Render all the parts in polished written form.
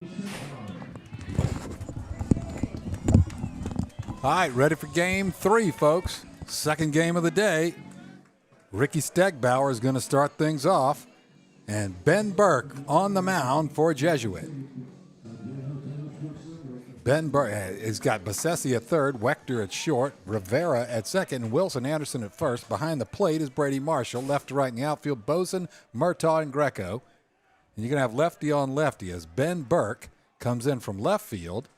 All right, ready for game 3, folks. Second game of the day. Ricky Stegbauer is going to start things off, and Ben Burke on the mound for Jesuit. Ben Burke has got Bassesi at third, Wechter at short, Rivera at second, and Wilson Andersen at first. Behind the plate is Brady Marshall. Left to right in the outfield, Boson, Murtagh, and Greco. And you're going to have lefty on lefty as Ben Burke comes in from left field.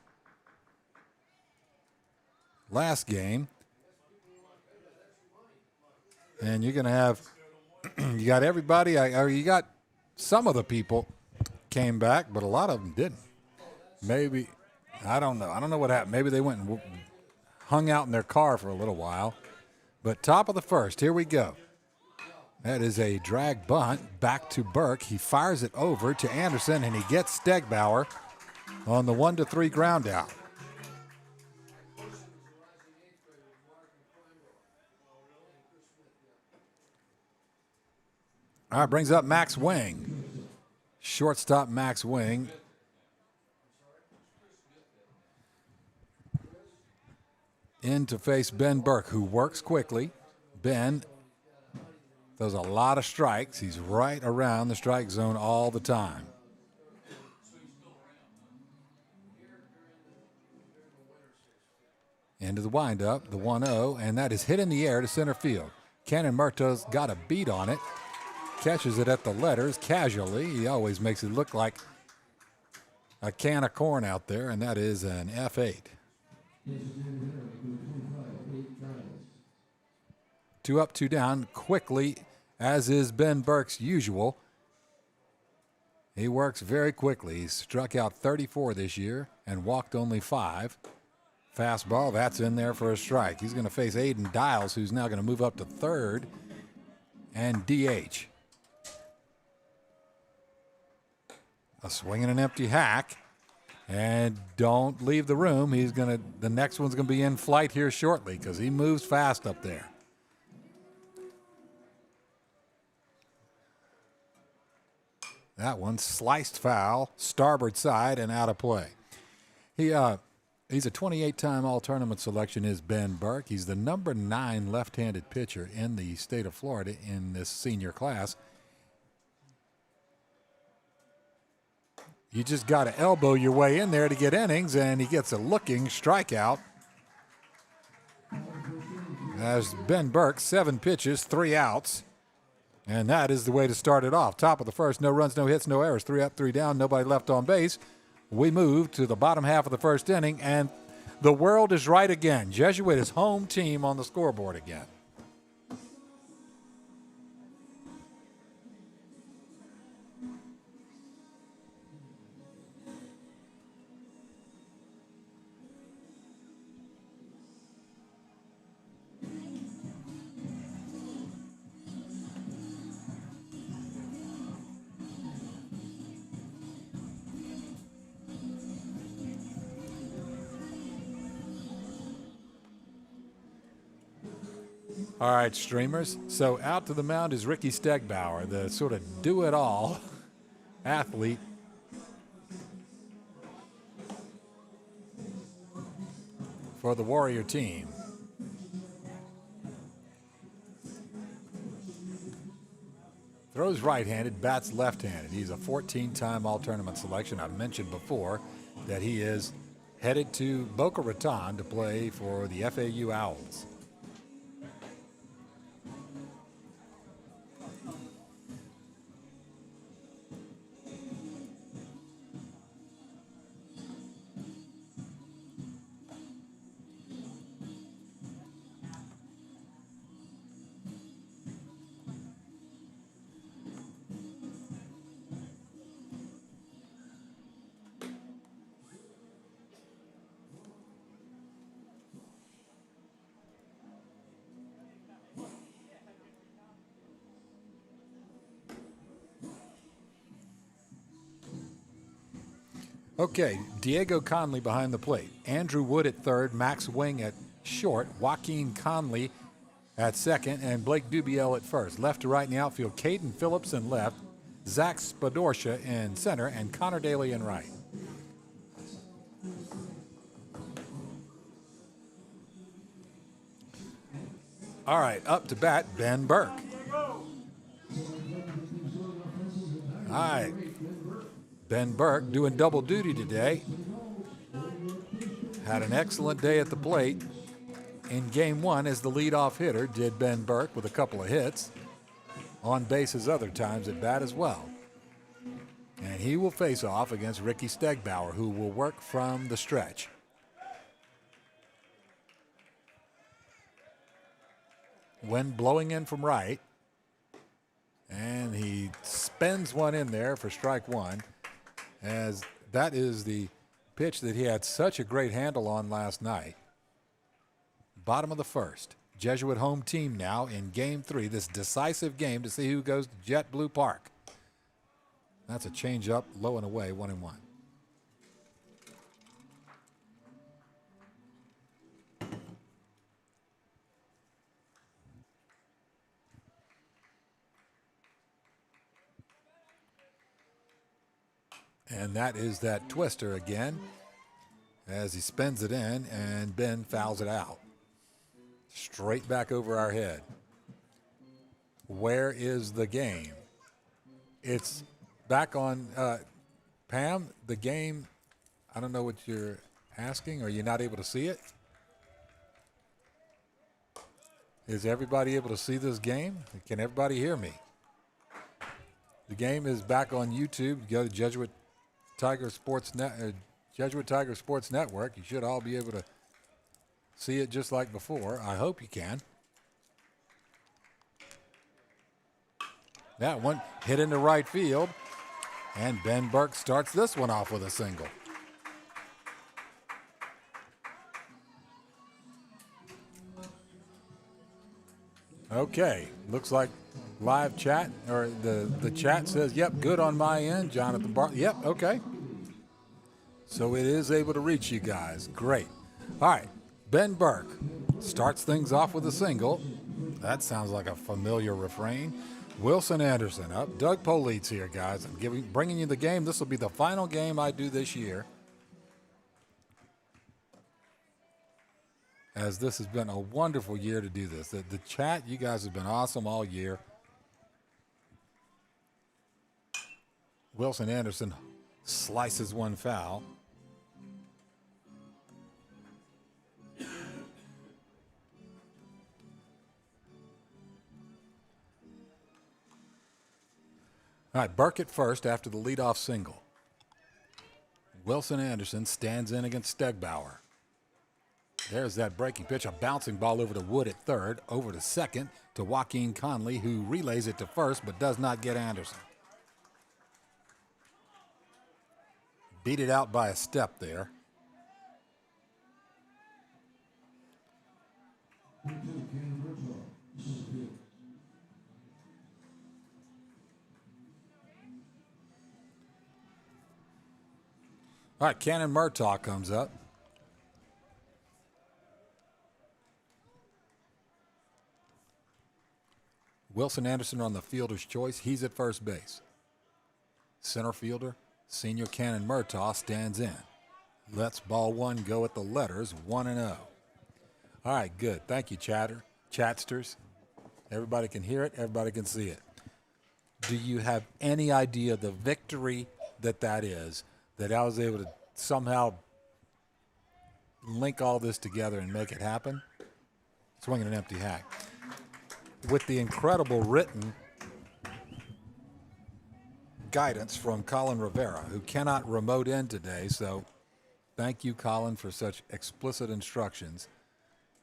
Last game. And you're going to have, you got everybody, or you got some of the people came back, but a lot of them didn't. Maybe, I don't know. I don't know what happened. Maybe they went and hung out in their car for a little while. But top of the first, here we go. That is a drag bunt back to Burke. He fires it over to Andersen, and he gets Stegbauer on the 1-3 ground out. All right, brings up Max Wing. Shortstop Max Wing. In to face Ben Burke, who works quickly. Ben throws a lot of strikes. He's right around the strike zone all the time. Into the windup, the 1-0, and that is hit in the air to center field. Cannon Murtagh's got a beat on it. Catches it at the letters casually. He always makes it look like a can of corn out there, and that is an F8. 2 up, 2 down quickly, as is Ben Burke's usual. He works very quickly. He's struck out 34 this year and walked only 5. Fastball, that's in there for a strike. He's going to face Aiden Dials, who's now going to move up to third and DH. A swing and an empty hack. And don't leave the room. The next one's going to be in flight here shortly because he moves fast up there. That one sliced foul, starboard side and out of play. He's a 28-time all-tournament selection is Ben Burke. He's the number 9 left-handed pitcher in the state of Florida in this senior class. You just got to elbow your way in there to get innings, and he gets a looking strikeout. As Ben Burke, 7 pitches, 3 outs. And that is the way to start it off. Top of the first, no runs, no hits, no errors. 3 up, 3 down, nobody left on base. We move to the bottom half of the first inning, and the world is right again. Jesuit is home team on the scoreboard again. All right, streamers. So out to the mound is Ricky Stegbauer, the sort of do-it-all athlete. For the Warrior team. Throws right-handed, bats left-handed. He's a 14-time all-tournament selection. I've mentioned before that he is headed to Boca Raton to play for the FAU Owls. Okay, Diego Conley behind the plate. Andrew Wood at third, Max Wing at short, Joaquin Conley at second, and Blake Dubiel at first. Left to right in the outfield, Caden Phillips in left, Zach Spadorsha in center, and Connor Daly in right. All right, up to bat, Ben Burke. All right. Ben Burke doing double duty today. Had an excellent day at the plate. In game one, as the leadoff hitter, did Ben Burke with a couple of hits. On bases other times at bat as well. And he will face off against Ricky Stegbauer, who will work from the stretch. Wind blowing in from right. And he spins one in there for strike one, as that is the pitch that he had such a great handle on last night. Bottom of the first. Jesuit home team now in game three, this decisive game to see who goes to JetBlue Park. That's a changeup, low and away, 1-1. And that is that twister again as he spins it in, and Ben fouls it out. Straight back over our head. Where is the game? It's back on, Pam, the game, I don't know what you're asking. Are you not able to see it? Is everybody able to see this game? Can everybody hear me? The game is back on YouTube. Go to Jesuit Tiger Sports Network. You should all be able to see it just like before. I hope you can. That one hit into right field, and Ben Burke starts this one off with a single. Okay, looks like live chat, or the chat says, yep, good on my end, Jonathan Bartley. Yep, okay. So it is able to reach you guys. Great. All right, Ben Burke starts things off with a single. That sounds like a familiar refrain. Wilson Andersen up. Doug Polite's here, guys. I'm bringing you the game. This will be the final game I do this year, as this has been a wonderful year to do this. The chat, you guys have been awesome all year. Wilson Andersen slices one foul. All right, Burke at first after the leadoff single. Wilson Andersen stands in against Stegbauer. There's that breaking pitch, a bouncing ball over to Wood at third, over to second to Joaquin Conley, who relays it to first but does not get Andersen. Beat it out by a step there. All right, Cannon Murtagh comes up. Wilson Andersen on the fielder's choice. He's at first base. Center fielder, senior Cannon Murtagh, stands in. Lets ball one go at the letters, 1-0. All right, good. Thank you, chatsters. Everybody can hear it. Everybody can see it. Do you have any idea the victory that is, that I was able to somehow link all this together and make it happen? Swinging an empty hack. With the incredible written guidance from Colin Rivera, who cannot remote in today, so thank you, Colin, for such explicit instructions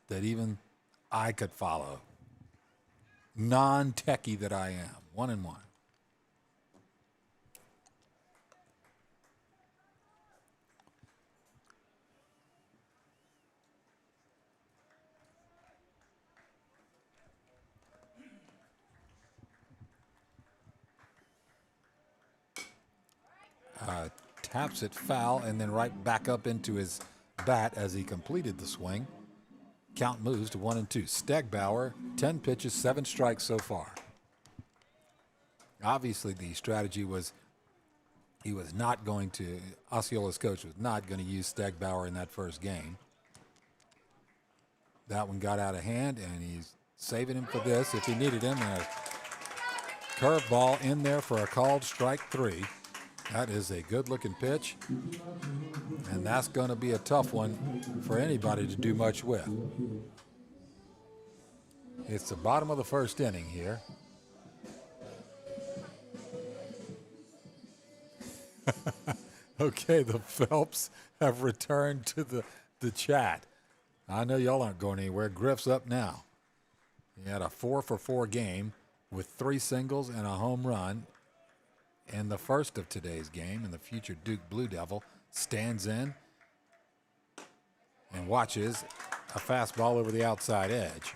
that even I could follow. Non-techie that I am. 1-1. Taps it foul and then right back up into his bat as he completed the swing. Count moves to 1-2. Stegbauer, 10 pitches, 7 strikes so far. Obviously, the strategy was he was not going to, Osceola's coach was not going to use Stegbauer in that first game. That one got out of hand, and he's saving him for this if he needed him. And a curveball in there for a called strike 3. That is a good-looking pitch, and that's going to be a tough one for anybody to do much with. It's the bottom of the first inning here. Okay, the Phelps have returned to the chat. I know y'all aren't going anywhere. Griff's up now. He had a 4-for-4 game with 3 singles and a home run in the first of today's game, and the future Duke Blue Devil stands in and watches a fastball over the outside edge.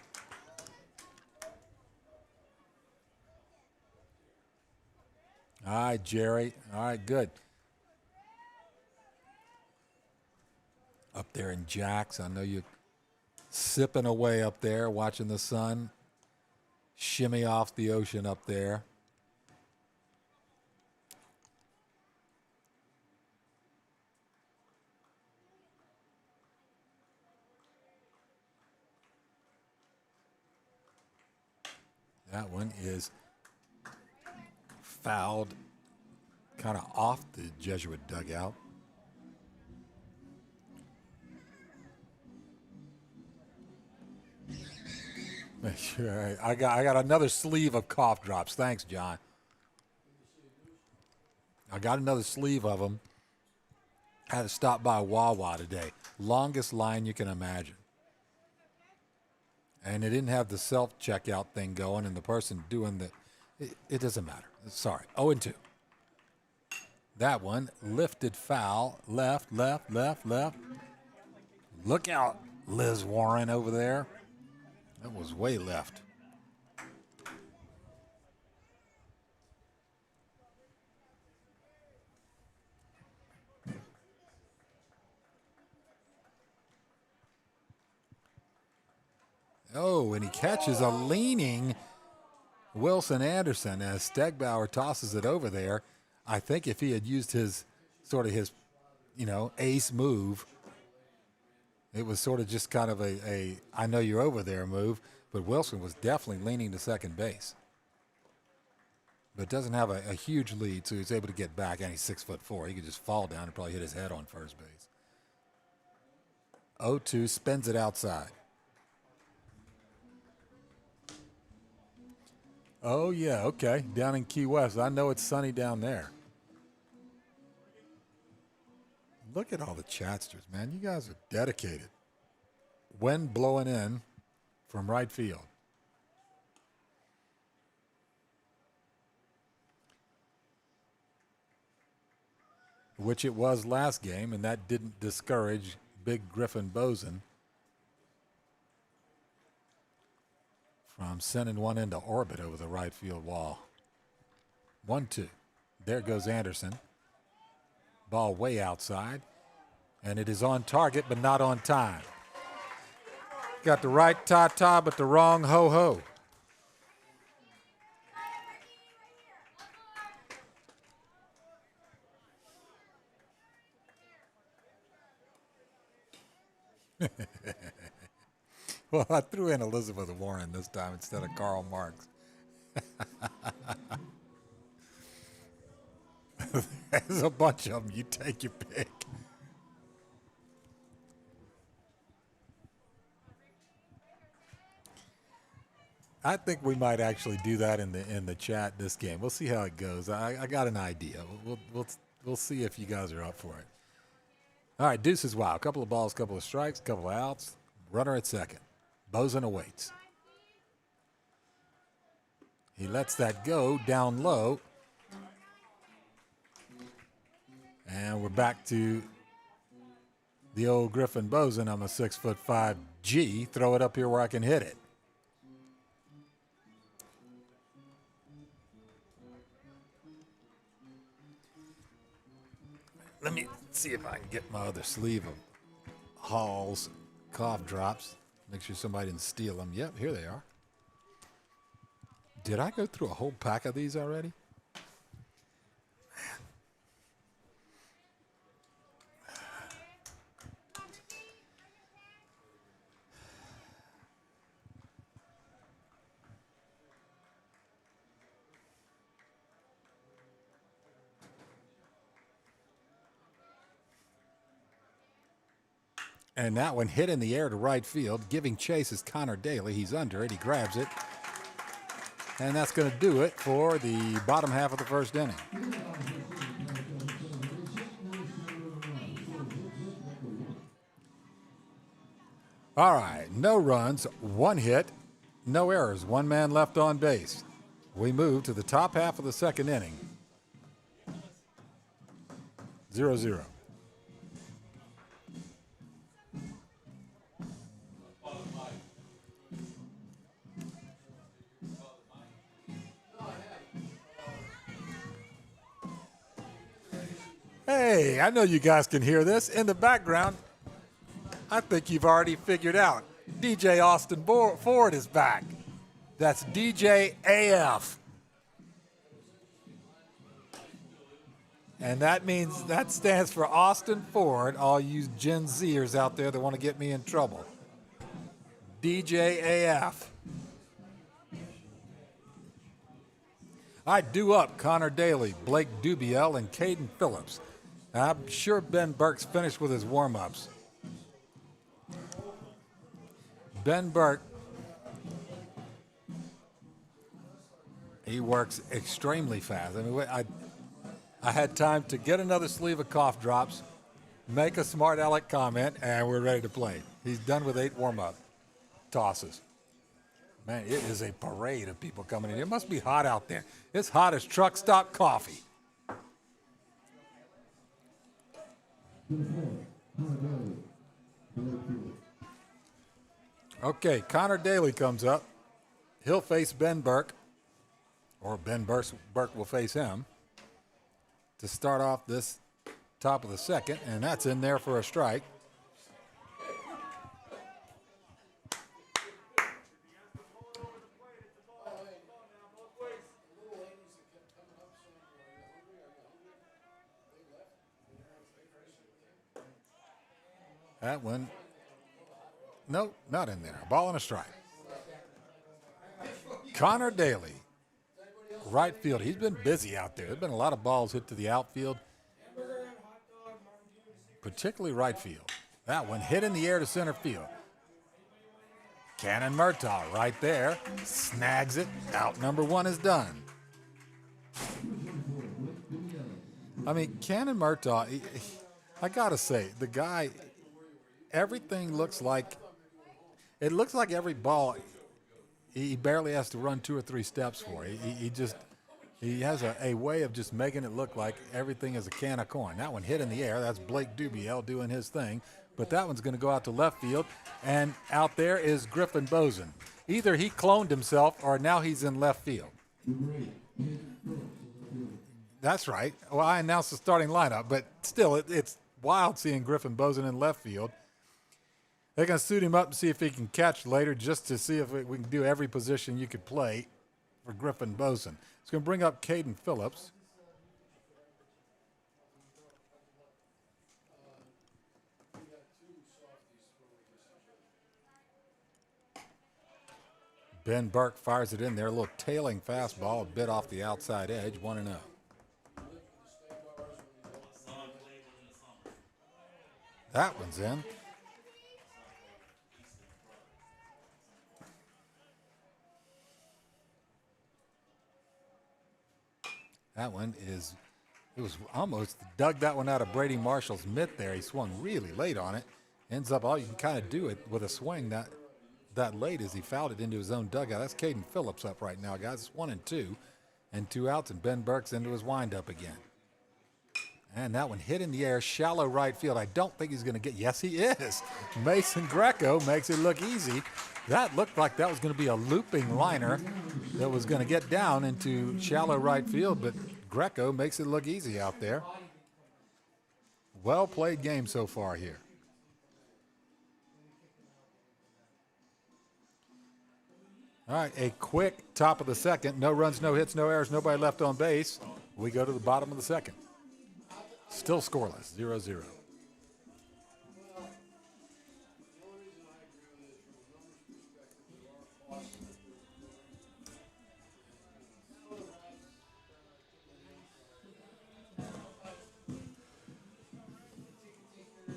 All right, Jerry. All right, good. Up there in Jack's, I know you're sipping away up there, watching the sun shimmy off the ocean up there. That one is fouled kind of off the Jesuit dugout. Sure. I got another sleeve of cough drops. Thanks, John. I got another sleeve of them. Had to stop by Wawa today. Longest line you can imagine. And it didn't have the self-checkout thing going, and the person doing it doesn't matter. Sorry. 0-2. That one, lifted foul. Left. Look out, Liz Warren over there. That was way left. Oh, and he catches a leaning Wilson Andersen as Stegbauer tosses it over there. I think if he had used his ace move, it was sort of just kind of a I know you're over there move, but Wilson was definitely leaning to second base. But doesn't have a huge lead, so he's able to get back, and he's 6'4". He could just fall down and probably hit his head on first base. 0-2, spins it outside. Oh, yeah, okay. Down in Key West. I know it's sunny down there. Look at all the chatsters, man. You guys are dedicated. Wind blowing in from right field. Which it was last game, and that didn't discourage Big Griffin Boson from sending one into orbit over the right field wall. 1-2. There goes Andersen. Ball way outside, and it is on target, but not on time. Got the right ta-ta, but the wrong ho-ho. Well, I threw in Elizabeth Warren this time instead of Karl Marx. There's a bunch of them. You take your pick. I think we might actually do that in the chat this game. We'll see how it goes. I got an idea. We'll see if you guys are up for it. All right, deuces wild. Couple of balls, couple of strikes, couple of outs. Runner at second. Boson awaits. He lets that go down low. And we're back to the old Griffin Boson. I'm a 6'5" G. Throw it up here where I can hit it. Let me see if I can get my other sleeve of Hall's cough drops. Make sure somebody didn't steal them. Yep, here they are. Did I go through a whole pack of these already? And that one hit in the air to right field. Giving chase is Connor Daly. He's under it. He grabs it. And that's going to do it for the bottom half of the first inning. All right, no runs, 1 hit, no errors, 1 man left on base. We move to the top half of the second inning. 0-0. Hey, I know you guys can hear this. In the background, I think you've already figured out. DJ Austin Ford is back. That's DJ AF. And that stands for Austin Ford, all you Gen Zers out there that want to get me in trouble. DJ AF. I do up Connor Daly, Blake Dubiel, and Caden Phillips. I'm sure Ben Burke's finished with his warm-ups. Ben Burke, he works extremely fast. I mean, I had time to get another sleeve of cough drops, make a smart aleck comment, and we're ready to play. He's done with 8 warm-up tosses. Man, it is a parade of people coming in. It must be hot out there. It's hot as truck stop coffee. Okay, Connor Daly comes up. He'll face Ben Burke, or Ben Burke will face him to start off this top of the second, and that's in there for a strike. That one, nope, not in there. A ball and a strike. Connor Daly, right field. He's been busy out there. There's been a lot of balls hit to the outfield, particularly right field. That one hit in the air to center field. Cannon Murtagh right there, snags it. Out number 1 is done. I mean, Cannon Murtagh, I gotta say, the guy, everything looks like every ball he barely has to run 2 or 3 steps for. He has a way of just making it look like everything is a can of corn. That one hit in the air. That's Blake Dubiel doing his thing. But that one's going to go out to left field. And out there is Griffin Bosen. Either he cloned himself or now he's in left field. That's right. Well, I announced the starting lineup, but still, it's wild seeing Griffin Bosen in left field. They're going to suit him up and see if he can catch later, just to see if we can do every position you could play for Griffin Bosen. It's going to bring up Caden Phillips. Ben Burke fires it in there. A little tailing fastball, a bit off the outside edge, 1-0. That one's in. That one is, it was almost dug that one out of Brady Marshall's mitt there. He swung really late on it. Ends up all you can kind of do it with a swing that late as he fouled it into his own dugout. That's Caden Phillips up right now, guys. It's 1-2 and 2 outs, and Ben Burke's into his windup again. And that one hit in the air, shallow right field. I don't think he's going to get, yes, he is. Mason Greco makes it look easy. That looked like that was going to be a looping liner that was going to get down into shallow right field, but Greco makes it look easy out there. Well played game so far here. All right, a quick top of the second. No runs, no hits, no errors, nobody left on base. We go to the bottom of the second. Still scoreless, 0-0.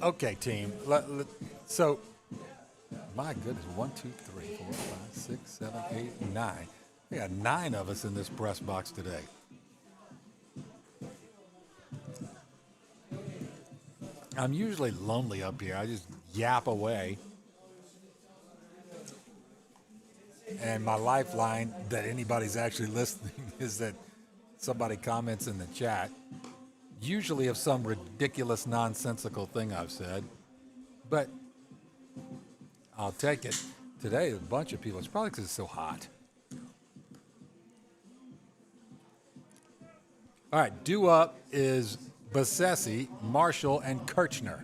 Okay, team. So, my goodness, 1, 2, 3, 4, 5, 6, 7, 8, 9. We got 9 of us in this press box today. I'm usually lonely up here. I just yap away. And my lifeline that anybody's actually listening is that somebody comments in the chat, usually of some ridiculous, nonsensical thing I've said. But I'll take it. Today, a bunch of people, it's probably because it's so hot. All right, due up is Bassesi, Marshall, and Kirchner.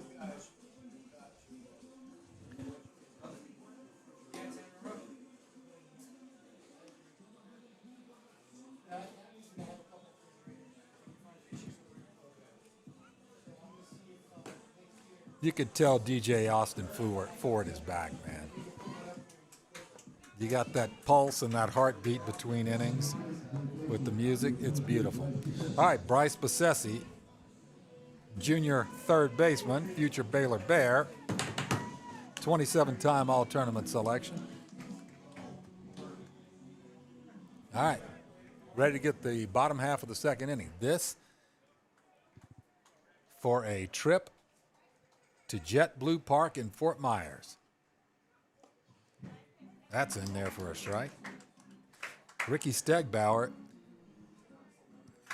You could tell DJ Austin Ford is back, man. You got that pulse and that heartbeat between innings with the music. It's beautiful. All right, Bryce Bassesi, junior third baseman, future Baylor Bear, 27-time All-Tournament selection. All right, ready to get the bottom half of the second inning. This for a trip to JetBlue Park in Fort Myers. That's in there for a strike. Ricky Stegbauer,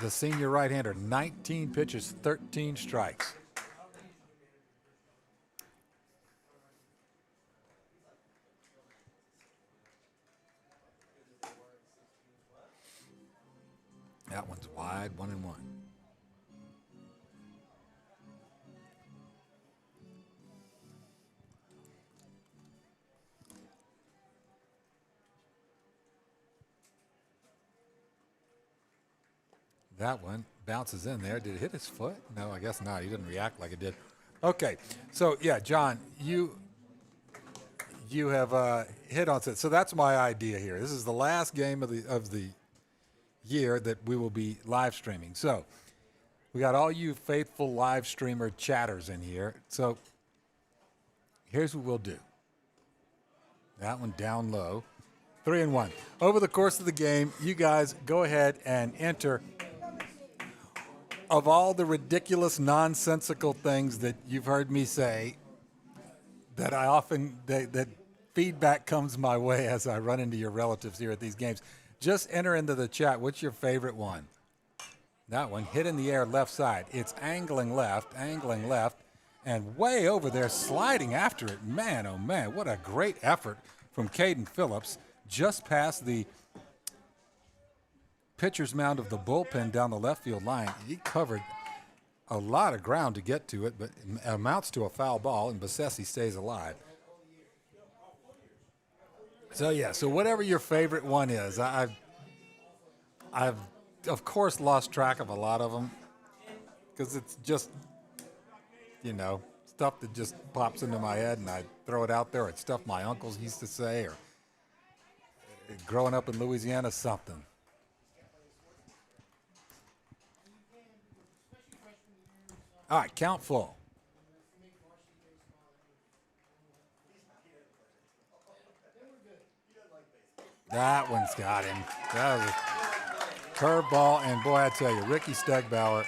the senior right-hander, 19 pitches, 13 strikes. That one's wide, 1-1. That one bounces in there. Did it hit his foot? No, I guess not. He didn't react like it did. Okay, so yeah, John, you have hit on it. So that's my idea here. This is the last game of the year that we will be live streaming. So we got all you faithful live streamer chatters in here. So here's what we'll do. That one down low. 3-1. Over the course of the game, you guys go ahead and enter. Of all the ridiculous, nonsensical things that you've heard me say, that I often, that feedback comes my way as I run into your relatives here at these games, just enter into the chat. What's your favorite one? That one, hit in the air left side. It's angling left, and way over there, sliding after it. Man, oh man, what a great effort from Caden Phillips, just past the pitcher's mound of the bullpen down the left field line. He covered a lot of ground to get to it, but it amounts to a foul ball, and Bassesi stays alive. So yeah, so whatever your favorite one is, I've of course lost track of a lot of them because it's just, stuff that just pops into my head and I throw it out there. It's stuff my uncles used to say, or growing up in Louisiana, something. All right, count full. That one's got him. That was a curveball, and boy, I tell you, Ricky Stegbauer,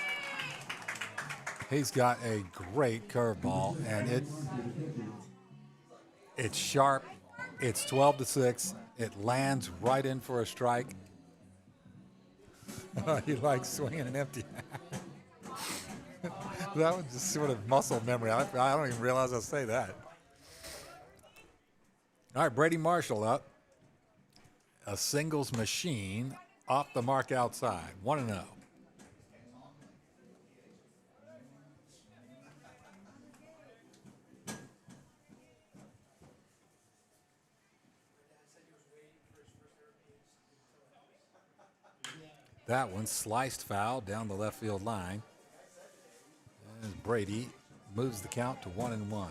he's got a great curveball, and it's sharp. It's 12-6. It lands right in for a strike. He likes swinging an empty. That was just sort of muscle memory. I don't even realize I say that. All right, Brady Marshall up. A singles machine off the mark outside. 1-0. That one sliced foul down the left field line. And Brady moves the count to 1-1.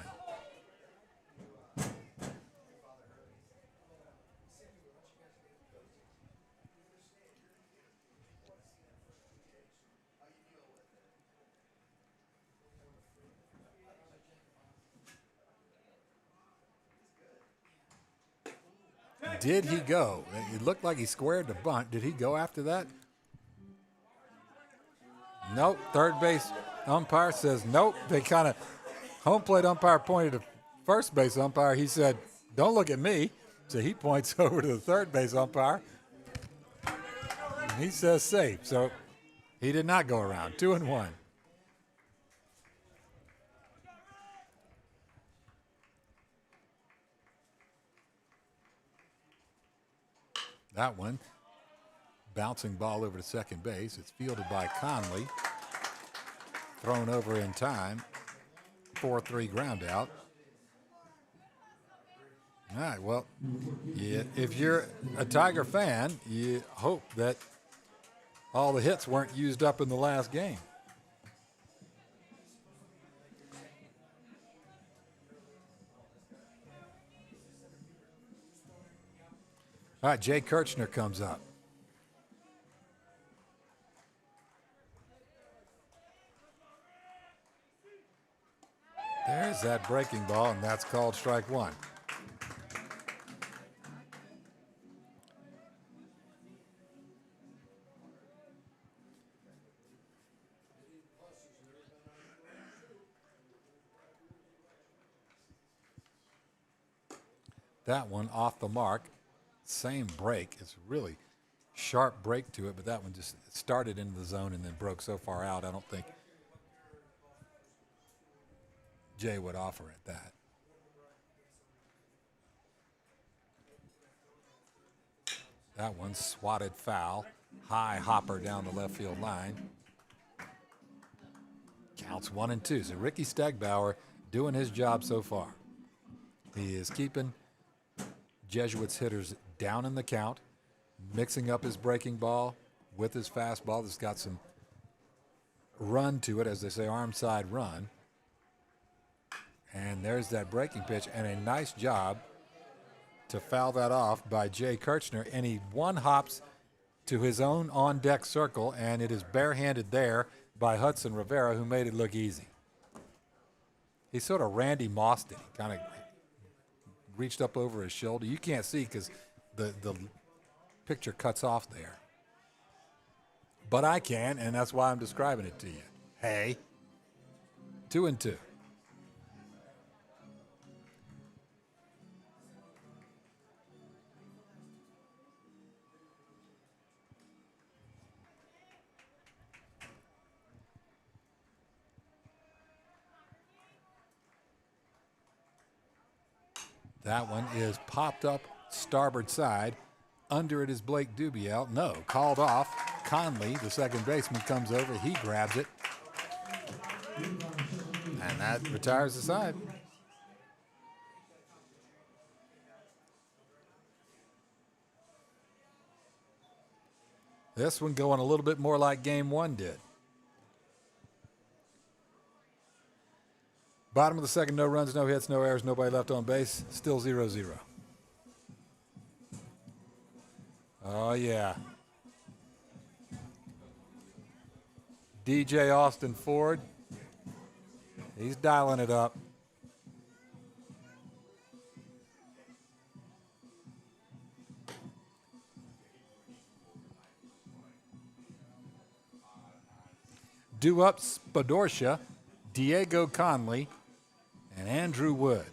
Did he go? It looked like he squared the bunt. Did he go after that? Nope. Third base umpire says nope. They kind of, home plate umpire pointed to first base umpire. He said, don't look at me. So he points over to the third base umpire. And he says safe. So he did not go around. 2-1. That one, bouncing ball over to second base. It's fielded by Conley. Thrown over in time. 4-3 ground out. All right, well, yeah, if you're a Tiger fan, you hope that all the hits weren't used up in the last game. All right, Jay Kirchner comes up. There's that breaking ball, and that's called strike one. That one off the mark. Same break. It's a really sharp break to it, but that one just started into the zone and then broke so far out, I don't think Jay would offer it that. That one swatted foul. High hopper down the left field line. Counts 1-2. So Ricky Stegbauer doing his job so far. He is keeping Jesuits hitters down in the count, mixing up his breaking ball with his fastball that's got some run to it, as they say, arm side run. And there's that breaking pitch, and a nice job to foul that off by Jay Kirchner. And he one hops to his own on-deck circle, and it is barehanded there by Hudson Rivera, who made it look easy. He sort of Randy Mossed it. He kind of reached up over his shoulder. You can't see because the picture cuts off there. But I can, and that's why I'm describing it to you. Hey, 2-2. That one is popped up starboard side. Under it is Blake Dubiel. No, called off. Conley, the second baseman, comes over. He grabs it. And that retires the side. This one going a little bit more like game one did. Bottom of the second, no runs, no hits, no errors, nobody left on base. Still 0-0. Oh, yeah. DJ Austin Ford. He's dialing it up. Due up Spadorsha, Diego Conley, and Andrew Wood.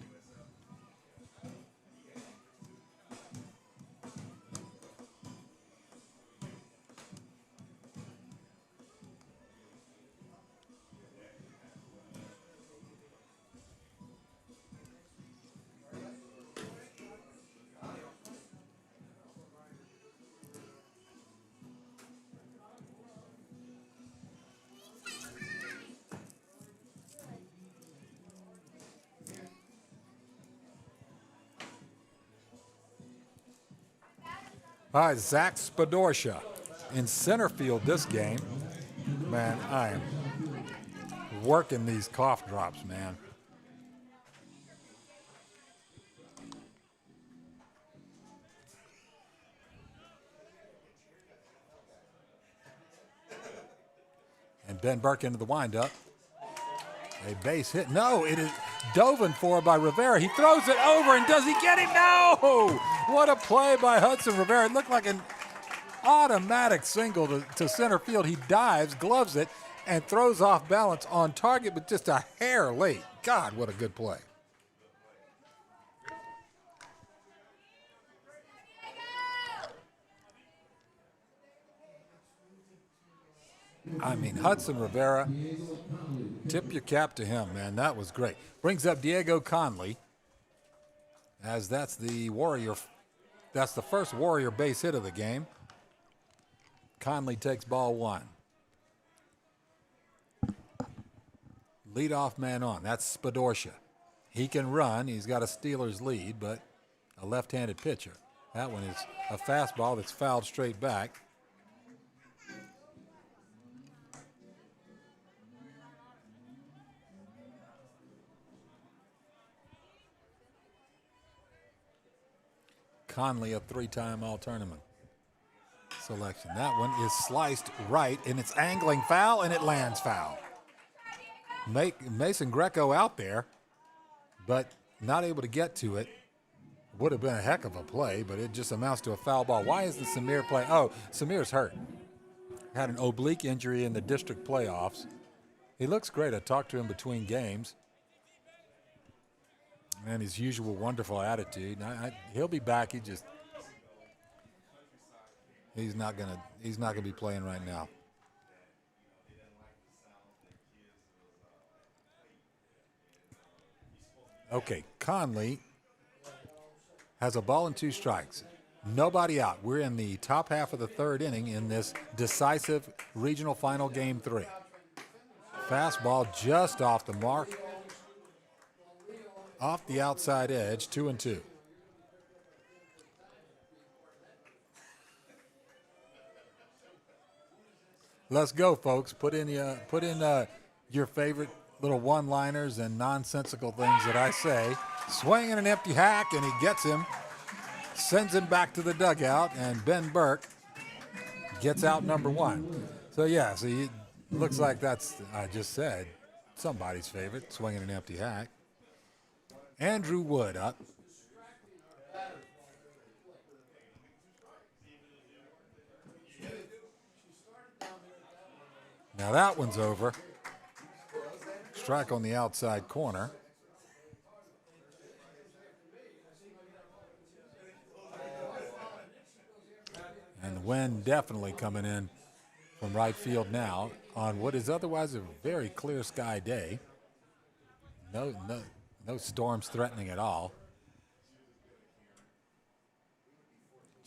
All right, Zach Spadorsha in center field this game. Man, I am working these cough drops, man. And Ben Burke into the windup. A base hit. No, it is dove for by Rivera. He throws it over, and does he get him? No! What a play by Hudson Rivera. It looked like an automatic single to center field. He dives, gloves it, and throws off balance on target, but just a hair late. God, what a good play. I mean, Hudson Rivera, tip your cap to him, man. That was great. Brings up Diego Conley, as that's the first Warrior base hit of the game. Conley takes ball one. Leadoff man on. That's Spadorsha. He can run. He's got a Steelers lead, but a left-handed pitcher. That one is a fastball that's fouled straight back. Conley, a three-time All-Tournament selection. That one is sliced right, and it's angling foul, and it lands foul. Mason Greco out there, but not able to get to it. Would have been a heck of a play, but it just amounts to a foul ball. Why is the Samir play? Oh, Samir's hurt. Had an oblique injury in the district playoffs. He looks great. I talked to him between games. And his usual wonderful attitude. He'll be back. He's not gonna be playing right now. Okay, Conley has a ball and two strikes. Nobody out. We're in the top half of the third inning in this decisive regional final game 3. Fastball just off the mark. Off the outside edge, 2-2. Let's go, folks. Put in your favorite little one-liners and nonsensical things that I say. Swinging an empty hack, and he gets him, sends him back to the dugout, and Ben Burke gets out number 1. So yeah, it looks like that's, I just said, somebody's favorite, swinging an empty hack. Andrew Wood up. Now that one's over. Strike on the outside corner. And the wind definitely coming in from right field now on what is otherwise a very clear sky day. No storms threatening at all.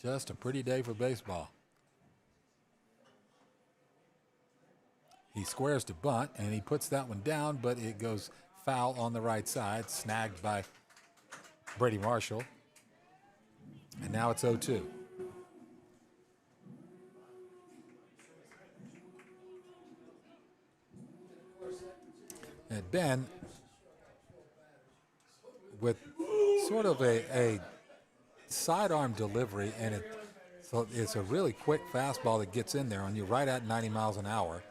Just a pretty day for baseball. He squares to bunt, and he puts that one down, but it goes foul on the right side, snagged by Brady Marshall. And now it's 0-2. And Ben, with sort of a sidearm delivery, and it's a really quick fastball that gets in there on you right at 90 miles an hour.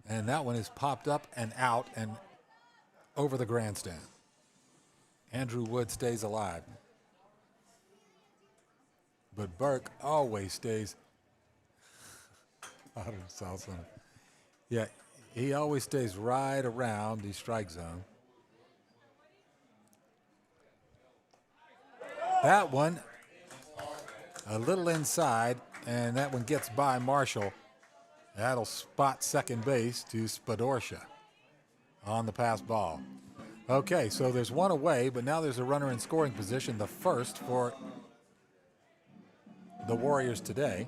And that one is popped up and out and over the grandstand. Andrew Wood stays alive. But Burke always stays out of the south center. Yeah, he always stays right around the strike zone. That one, a little inside, and that one gets by Marshall. That'll spot second base to Spadorsha on the pass ball. Okay, so there's one away, but now there's a runner in scoring position, the first for the Warriors today.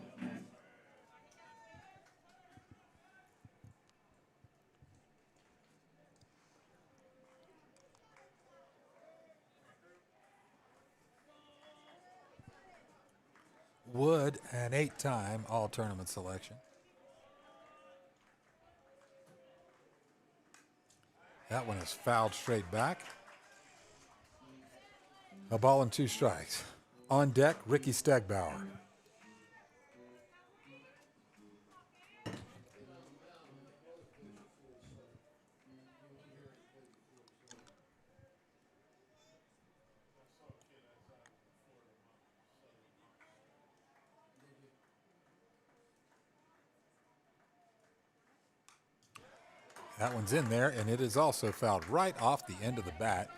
Wood, an 8-time All-Tournament selection. That one is fouled straight back. A ball and 2 strikes. On deck, Ricky Stegbauer. That one's in there, and it is also fouled right off the end of the bat.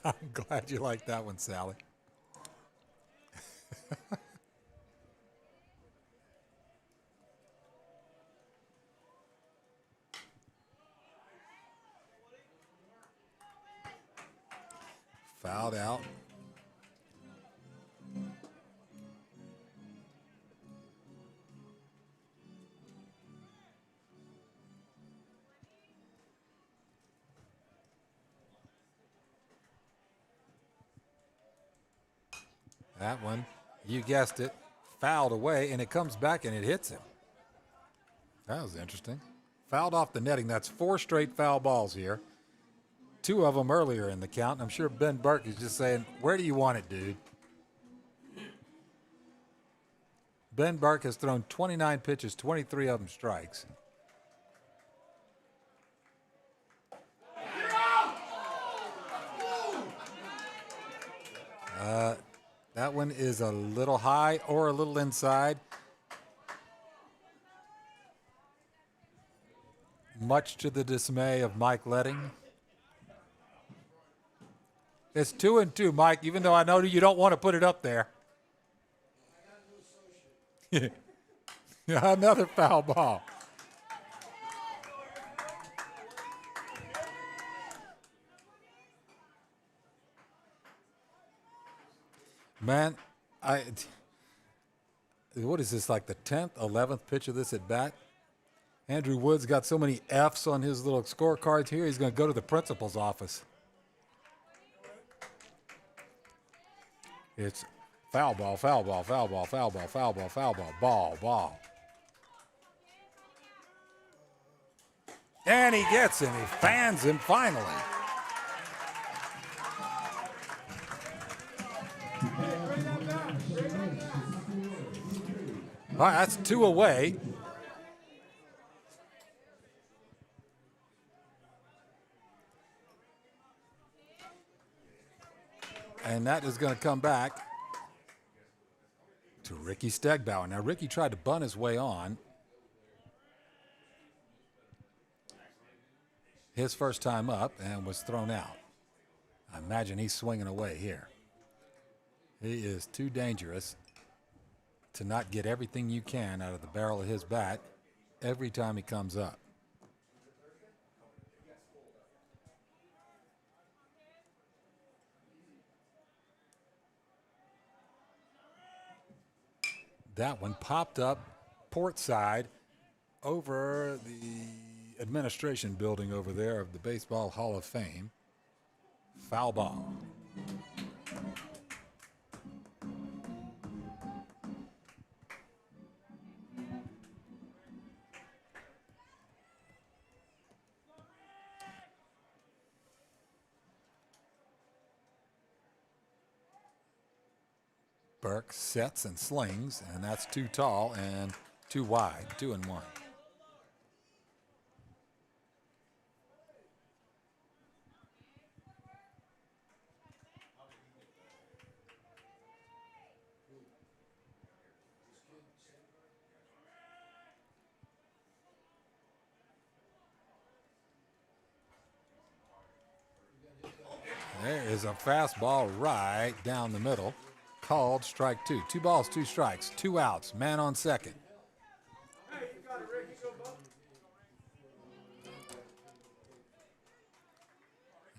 I'm glad you like that one, Sally. Fouled out. That one, you guessed it, fouled away, and it comes back and it hits him. That was interesting. Fouled off the netting. That's 4 straight foul balls here. 2 of them earlier in the count. I'm sure Ben Burke is just saying, where do you want it, dude? Ben Burke has thrown 29 pitches, 23 of them strikes. That one is a little high or a little inside. Much to the dismay of Mike Letting. It's 2-2, Mike, even though I know you don't want to put it up there. Another foul ball. Man, what is this, like the 10th, 11th pitch of this at bat? Andrew Woods got so many Fs on his little scorecards here, he's going to go to the principal's office. It's foul ball, foul ball, foul ball, foul ball, foul ball, foul ball, ball. And he gets him. He fans him finally. All right, that's 2 away. And that is going to come back to Ricky Stegbauer. Now, Ricky tried to bunt his way on. His first time up and was thrown out. I imagine he's swinging away here. He is too dangerous to not get everything you can out of the barrel of his bat every time he comes up. That one popped up port side over the administration building over there of the Baseball Hall of Fame. Foul ball. Burke sets and slings, and that's too tall and too wide, 2-1. There is a fastball right down the middle. Called strike 2. 2 balls, 2 strikes, 2 outs, man on second.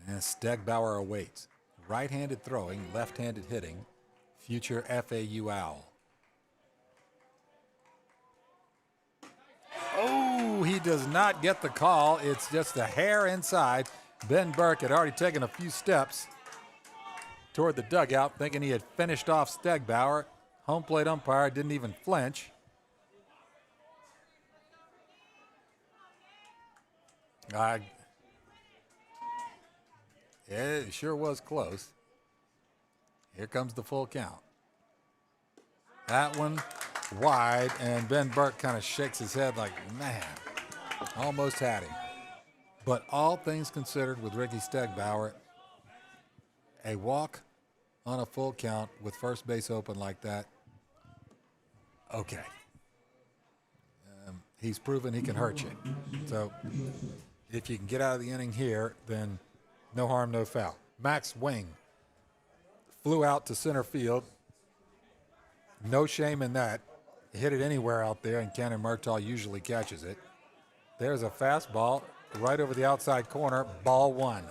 And Stegbauer awaits. Right-handed throwing, left-handed hitting, future FAU Owl. Oh, he does not get the call. It's just a hair inside. Ben Burke had already taken a few steps toward the dugout, thinking he had finished off Stegbauer. Home plate umpire didn't even flinch. It sure was close. Here comes the full count. That one wide, and Ben Burke kind of shakes his head like, man, almost had him. But all things considered with Ricky Stegbauer, a walk on a full count with first base open like that okay. He's proven he can hurt you. So if you can get out of the inning here, then no harm, no foul. Max Wing flew out to center field. No shame in that. Hit it anywhere out there, and Cannon Murtagh usually catches it. There's a fastball right over the outside corner, ball one.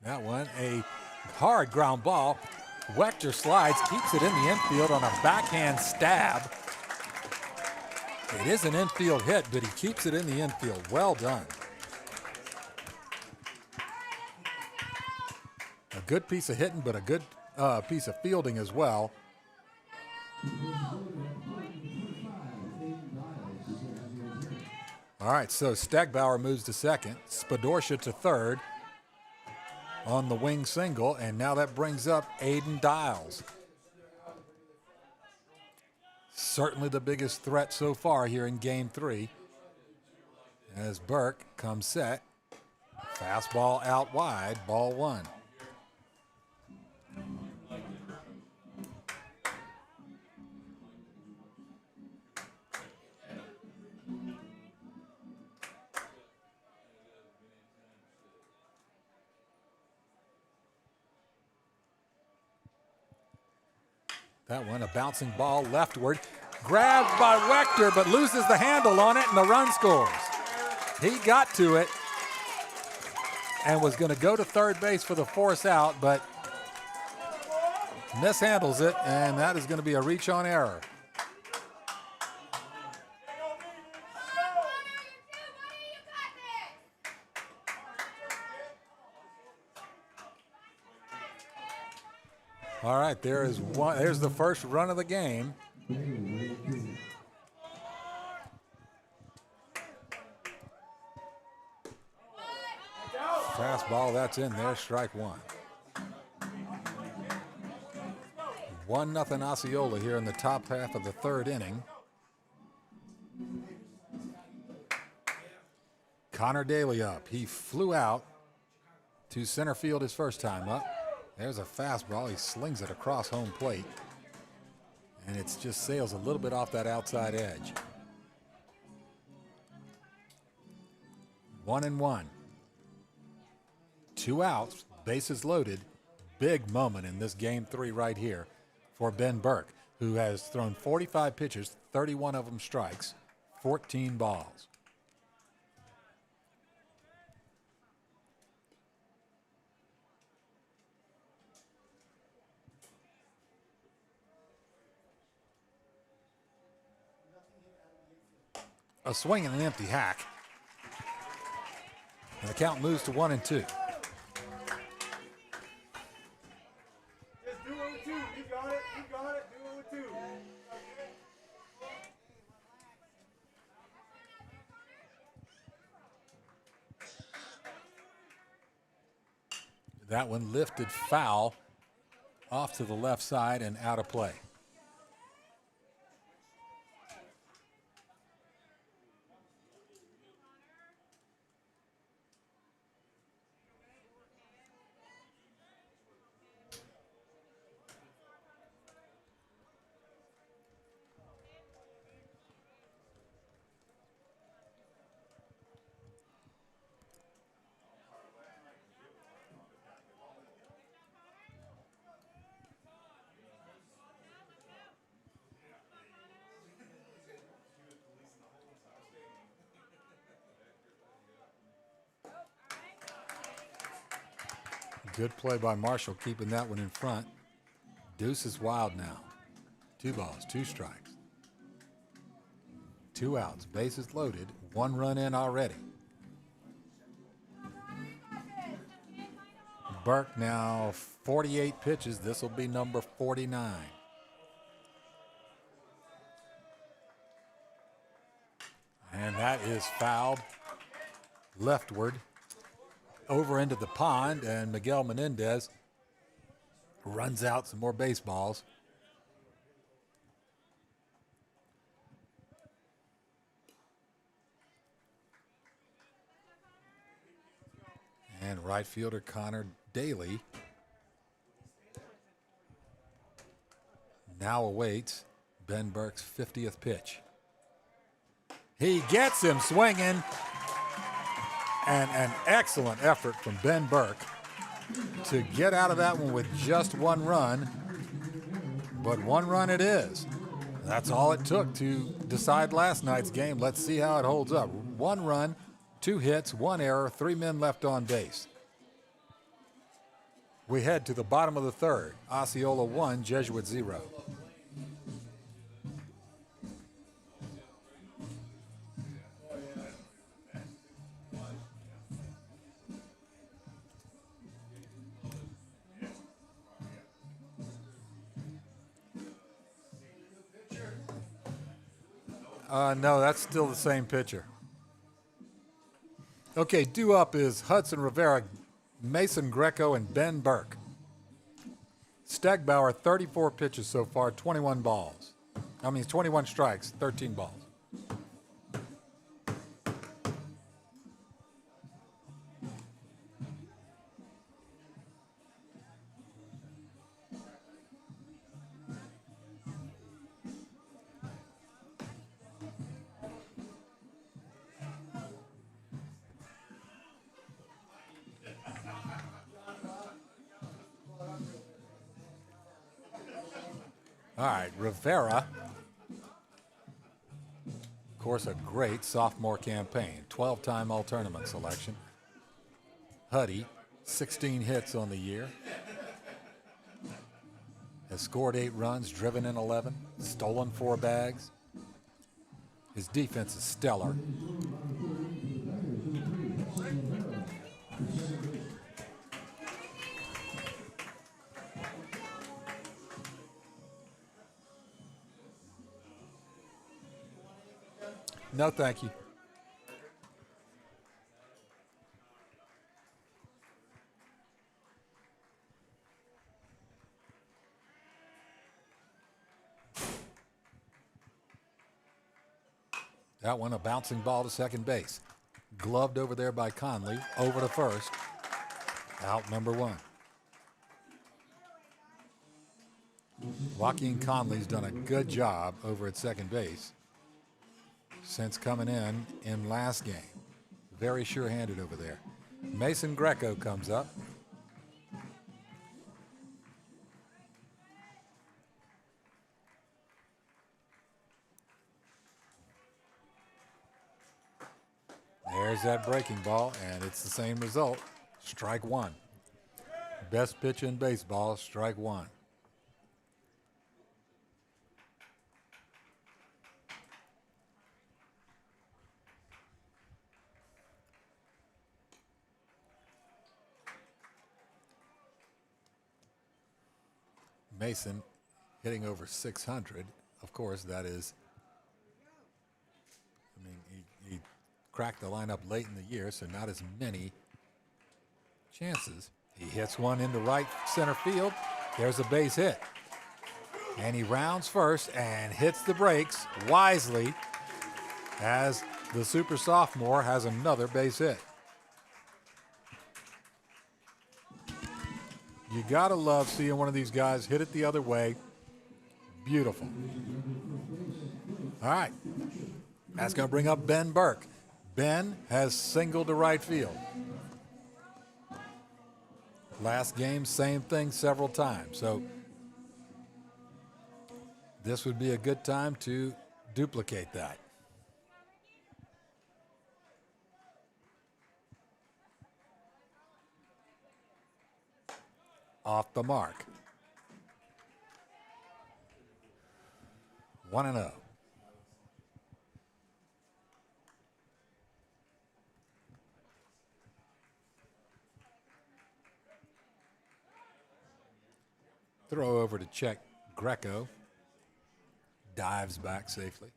That one, a hard ground ball. Wechter slides, keeps it in the infield on a backhand stab. It is an infield hit, but he keeps it in the infield. Well done. A good piece of hitting, but a good piece of fielding as well. All right, so Stegbauer moves to second. Spadorsha to third on the wing single, and now that brings up Aiden Dials. Certainly the biggest threat so far here in game three. As Burke comes set. Fastball out wide, ball one. That one, a bouncing ball leftward. Grabbed by Wechter, but loses the handle on it, and the run scores. He got to it and was going to go to third base for the force out, but mishandles it, and that is going to be a reach on error. All right, there is one. There's the first run of the game. Fastball, that's in there, strike one. 1-0 Osceola here in the top half of the third inning. Connor Daly up. He flew out to center field his first time up. There's a fastball. He slings it across home plate. And it just sails a little bit off that outside edge. 1-1. 2 outs, bases loaded. Big moment in this game three right here for Ben Burke, who has thrown 45 pitches, 31 of them strikes, 14 balls. A swing and an empty hack. And the count moves to 1-2. Just do 0-2. You got it. You got it. Do 0-2. That one lifted foul off to the left side and out of play. Good play by Marshall, keeping that one in front. Deuce is wild now. 2 balls, 2 strikes. 2 outs, bases loaded, 1 run in already. Burke now 48 pitches. This will be number 49. And that is fouled leftward over into the pond, and Miguel Menendez runs out some more baseballs. And right fielder Connor Daly now awaits Ben Burke's 50th pitch. He gets him swinging, and an excellent effort from Ben Burke to get out of that one with just 1 run, but 1 run it is. That's all it took to decide last night's game. Let's see how it holds up. 1 run, 2 hits, 1 error, 3 men left on base. We head to the bottom of the 3rd. Osceola 1, Jesuit 0. No, that's still the same pitcher. Okay, due up is Hudson Rivera, Mason Greco, and Ben Burke. Stegbauer, 34 pitches so far, 21 balls. 21 strikes, 13 balls. All right, Rivera, of course, a great sophomore campaign, 12-time All-Tournament selection. Huddy, 16 hits on the year. Has scored 8 runs, driven in 11, stolen 4 bags. His defense is stellar. No, thank you. That one, a bouncing ball to second base. Gloved over there by Conley, over to first. Out number 1. Joaquin Conley's done a good job over at second base since coming in last game. Very sure-handed over there. Mason Greco comes up. There's that breaking ball, and it's the same result. Strike 1. Best pitch in baseball, strike 1. Mason hitting over 600. Of course, that is, he cracked the lineup late in the year, so not as many chances. He hits one into right center field. There's a base hit. And he rounds first and hits the brakes wisely as the super sophomore has another base hit. You gotta love seeing one of these guys hit it the other way. Beautiful. All right, that's gonna bring up Ben Burke. Ben has singled to right field. Last game, same thing several times. So this would be a good time to duplicate that. Off the mark. 1-0. Throw over to check Greco. Dives back safely.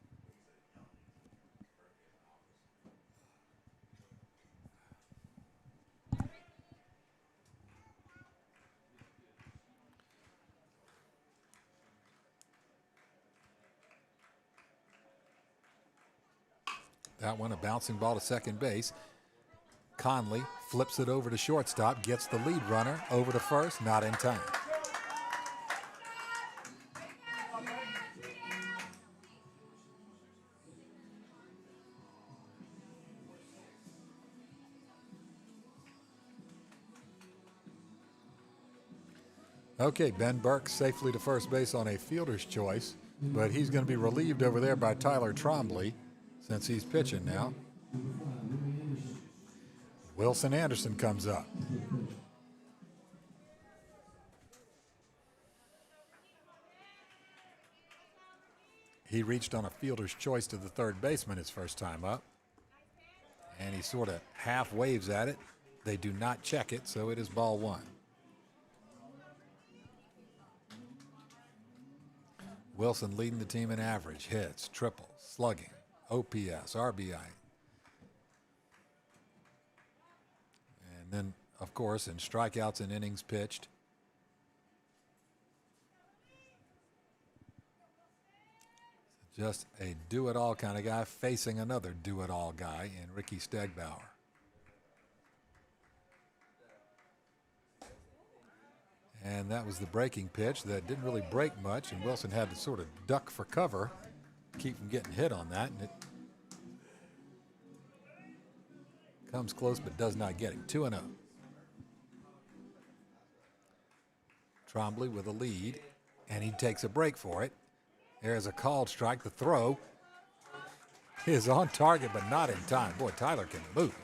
That one, a bouncing ball to second base. Conley flips it over to shortstop, gets the lead runner over to first, not in time. Okay, Ben Burke safely to first base on a fielder's choice, but he's going to be relieved over there by Tyler Trombley since he's pitching now. Wilson Andersen comes up. He reached on a fielder's choice to the third baseman his first time up, and he sort of half waves at it. They do not check it, so it is ball one. Wilson leading the team in average, hits, triples, slugging, OPS, RBI. And then, of course, in strikeouts and innings pitched. Just a do-it-all kind of guy facing another do-it-all guy in Ricky Stegbauer. And that was the breaking pitch that didn't really break much, and Wilson had to sort of duck for cover, keep from getting hit on that, and it comes close but does not get him. 2-0. Trombley with a lead, and he takes a break for it. There's a called strike. The throw is on target but not in time. Boy, Tyler can move.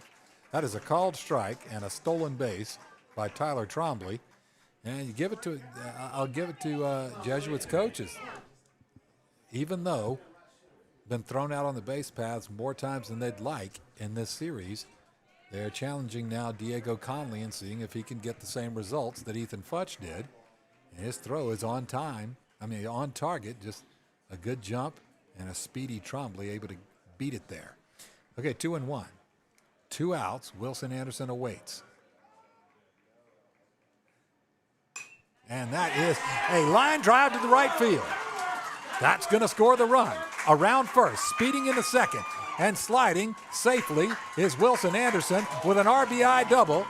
That is a called strike and a stolen base by Tyler Trombley. And you give it to, I'll give it to Jesuit's coaches. Even though been thrown out on the base paths more times than they'd like in this series, they're challenging now Diego Conley and seeing if he can get the same results that Ethan Futch did. And his throw is on time. On target, just a good jump and a speedy Trombley able to beat it there. Okay, 2-1. 2 outs. Wilson Andersen awaits. And that is a line drive to the right field. That's going to score the run. Around first, speeding into second, and sliding safely is Wilson Andersen with an RBI double.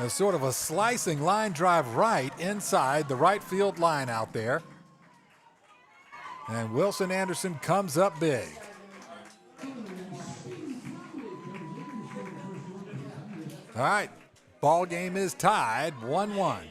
A sort of a slicing line drive right inside the right field line out there. And Wilson Andersen comes up big. All right. Ball game is tied 1-1.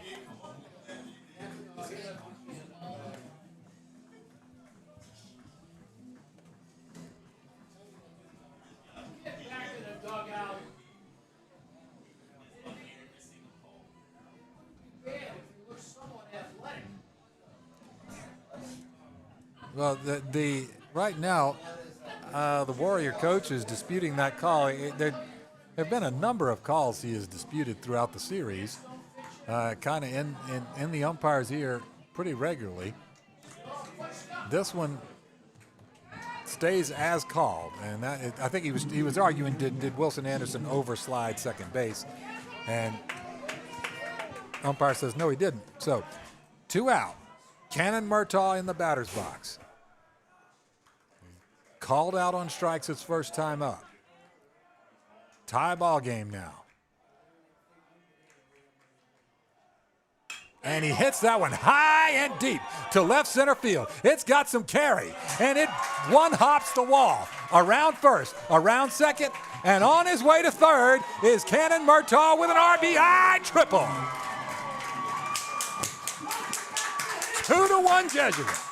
Well, the right now, the Warrior coach is disputing that call. There have been a number of calls he has disputed throughout the series, kind of in the umpire's ear pretty regularly. This one stays as called, and I think he was arguing did Wilson Andersen overslide second base, and umpire says no, he didn't. So 2 out. Cannon Murtagh in the batter's box. Called out on strikes his first time up. Tie ball game now. And he hits that one high and deep to left center field. It's got some carry, and it one hops the wall. Around first, around second, and on his way to third is Cannon Murtagh with an RBI triple. 2-1 Jesuit.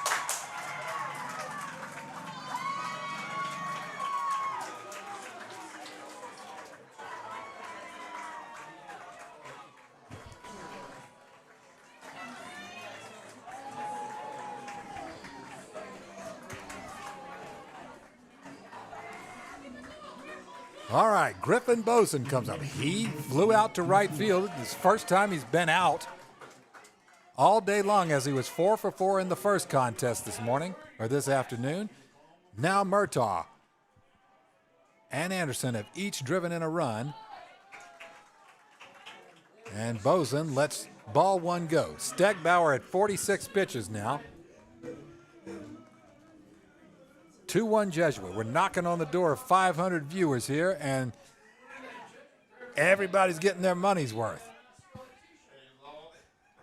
All right, Griffin Boson comes up. He flew out to right field. It's the first time he's been out all day long, as he was 4 for 4 in the first contest this morning, or this afternoon. Now Murtagh and Andersen have each driven in a run. And Boson lets ball one go. Stegbauer at 46 pitches now. 2-1 Jesuit. We're knocking on the door of 500 viewers here, and everybody's getting their money's worth.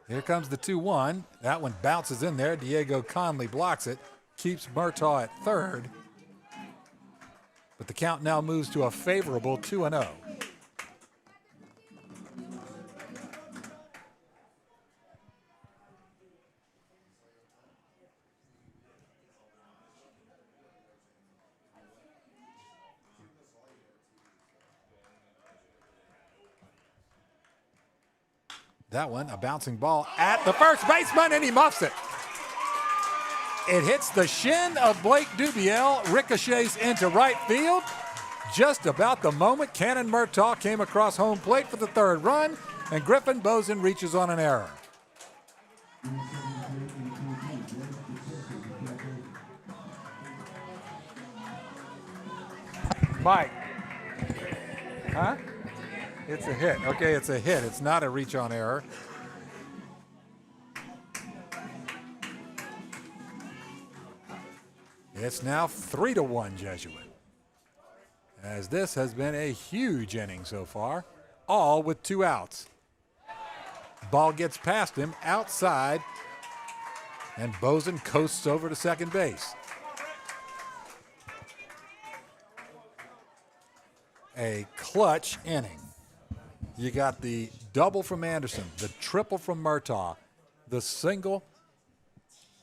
Here comes the 2-1. That one bounces in there. Diego Conley blocks it, keeps Murtagh at third. But the count now moves to a favorable 2-0. That one, a bouncing ball at the first baseman, and he muffs it. It hits the shin of Blake Dubiel, ricochets into right field. Just about the moment Cannon Murtagh came across home plate for the third run, and Griffin Boson reaches on an error. Mike. Huh? It's a hit. Okay, it's a hit. It's not a reach on error. It's now 3-1 Jesuit, as this has been a huge inning so far, all with 2 outs. Ball gets past him outside, and Boson coasts over to second base. A clutch inning. You got the double from Andersen, the triple from Murtagh, the single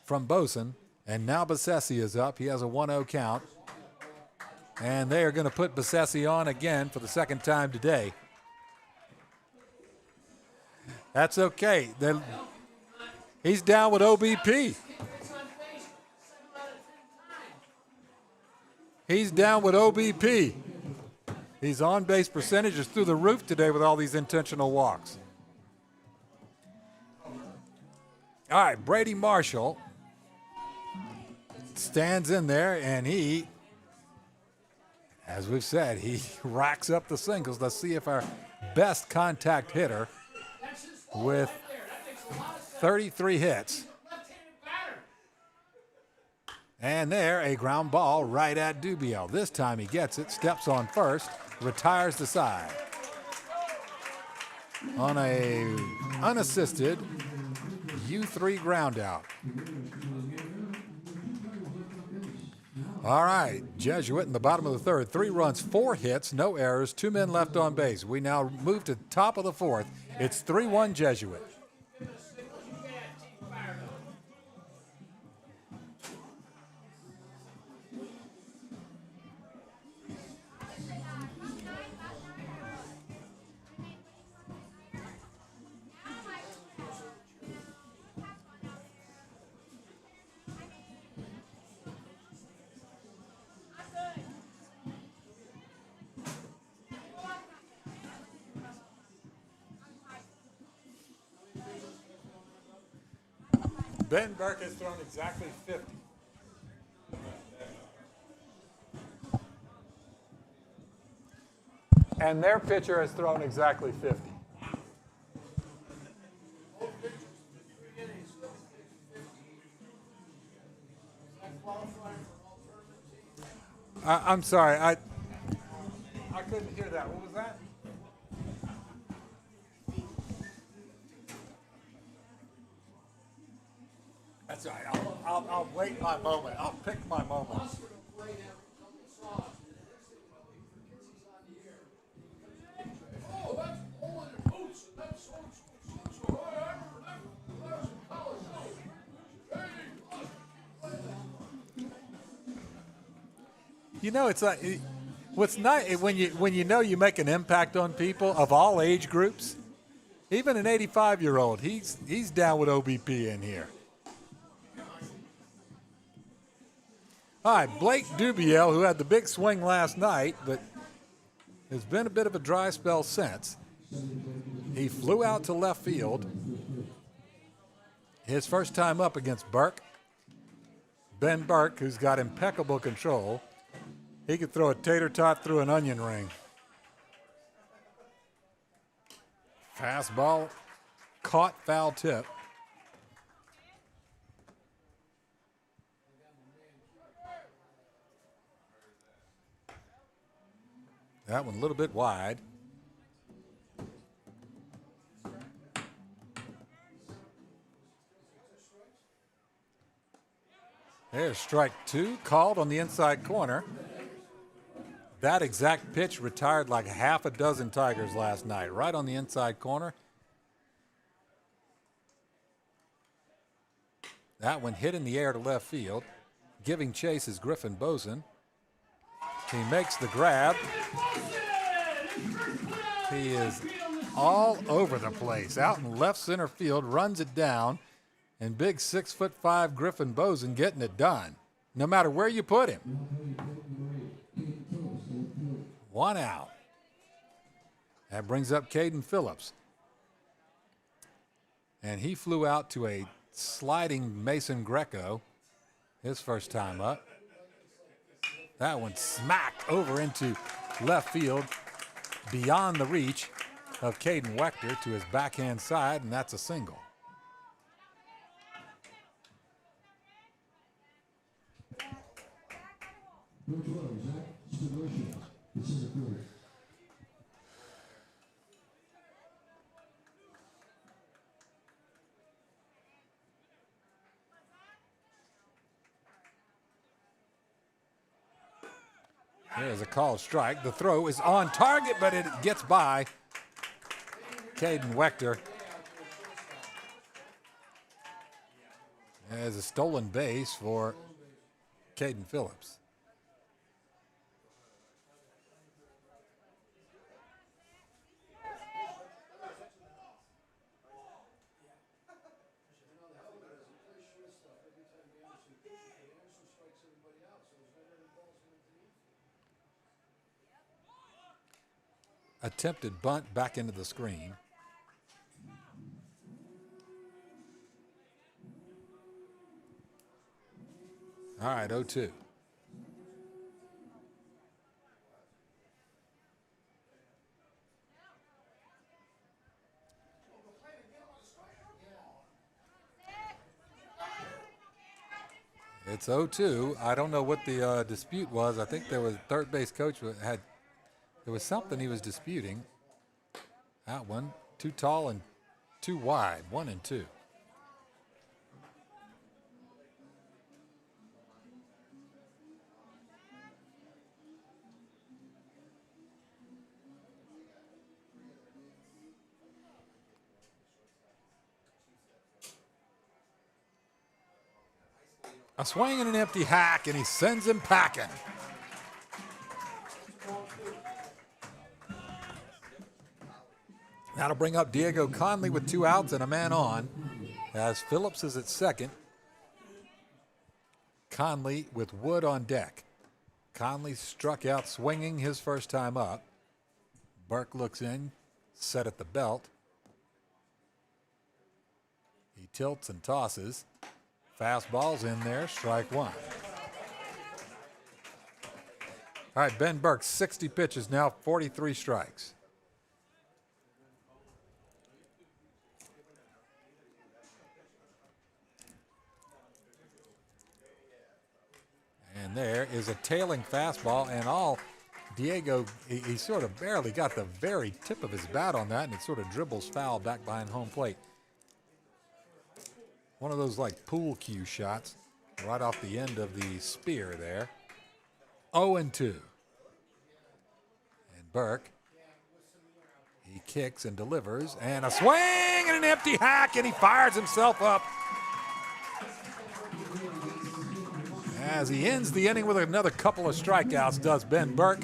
from Boson, and now Bassesi is up. He has a 1-0 count. And they are going to put Bassesi on again for the second time today. That's okay. He's down with OBP. He's down with OBP. His on-base percentage is through the roof today with all these intentional walks. All right, Brady Marshall stands in there, and he, as we've said, he racks up the singles. Let's see if our best contact hitter with 33 hits. And there, a ground ball right at Dubiel. This time he gets it, steps on first, retires the side. On a unassisted U3 ground out. All right, Jesuit in the bottom of the third. 3 runs, 4 hits, no errors, 2 men left on base. We now move to top of the fourth. It's 3-1 Jesuit. Ben Burke has thrown exactly 50. And their pitcher has thrown exactly 50. I'm sorry, I couldn't hear that. What was that? That's all right. I'll wait my moment. I'll pick my moment. You know, it's like what's nice when you know you make an impact on people of all age groups. Even an 85-year-old, he's down with OBP in here. All right, Blake Dubiel, who had the big swing last night, but It's been a bit of a dry spell since. He flew out to left field. His first time up against Burke. Ben Burke, who's got impeccable control. He could throw a tater tot through an onion ring. Fastball, caught, foul tip. That one a little bit wide. There's strike two, called on the inside corner. That exact pitch retired like half a dozen Tigers last night, right on the inside corner. That one hit in the air to left field. Giving chase is Griffin Boson. He makes the grab. He is all over the place. Out in left center field, runs it down. And big 6'5" Griffin Boson getting it done, no matter where you put him. 1 out. That brings up Caden Phillips. And he flew out to a sliding Mason Greco, his first time up. That one smacked over into left field, beyond the reach of Caden Wechter to his backhand side, and that's a single. There's a called strike. The throw is on target, but it gets by Caden Wechter. There's a stolen base for Caden Phillips. Attempted bunt back into the screen. All right, 0-2. It's 0-2. I don't know what the dispute was. I think there was third base coach had. There was something he was disputing. That one, too tall and too wide, 1-2. A swing and an empty hack, and he sends him packing. That'll bring up Diego Conley with 2 outs and a man on, as Phillips is at second. Conley with Wood on deck. Conley struck out swinging his first time up. Burke looks in, set at the belt. He tilts and tosses. Fastball's in there, strike one. All right, Ben Burke, 60 pitches now, 43 strikes. And there is a tailing fastball, and all Diego, he sort of barely got the very tip of his bat on that, and it sort of dribbles foul back behind home plate. One of those like pool cue shots right off the end of the spear there. 0-2. And Burke, he kicks and delivers, and a swing and an empty hack, and he fires himself up. As he ends the inning with another couple of strikeouts, does Ben Burke.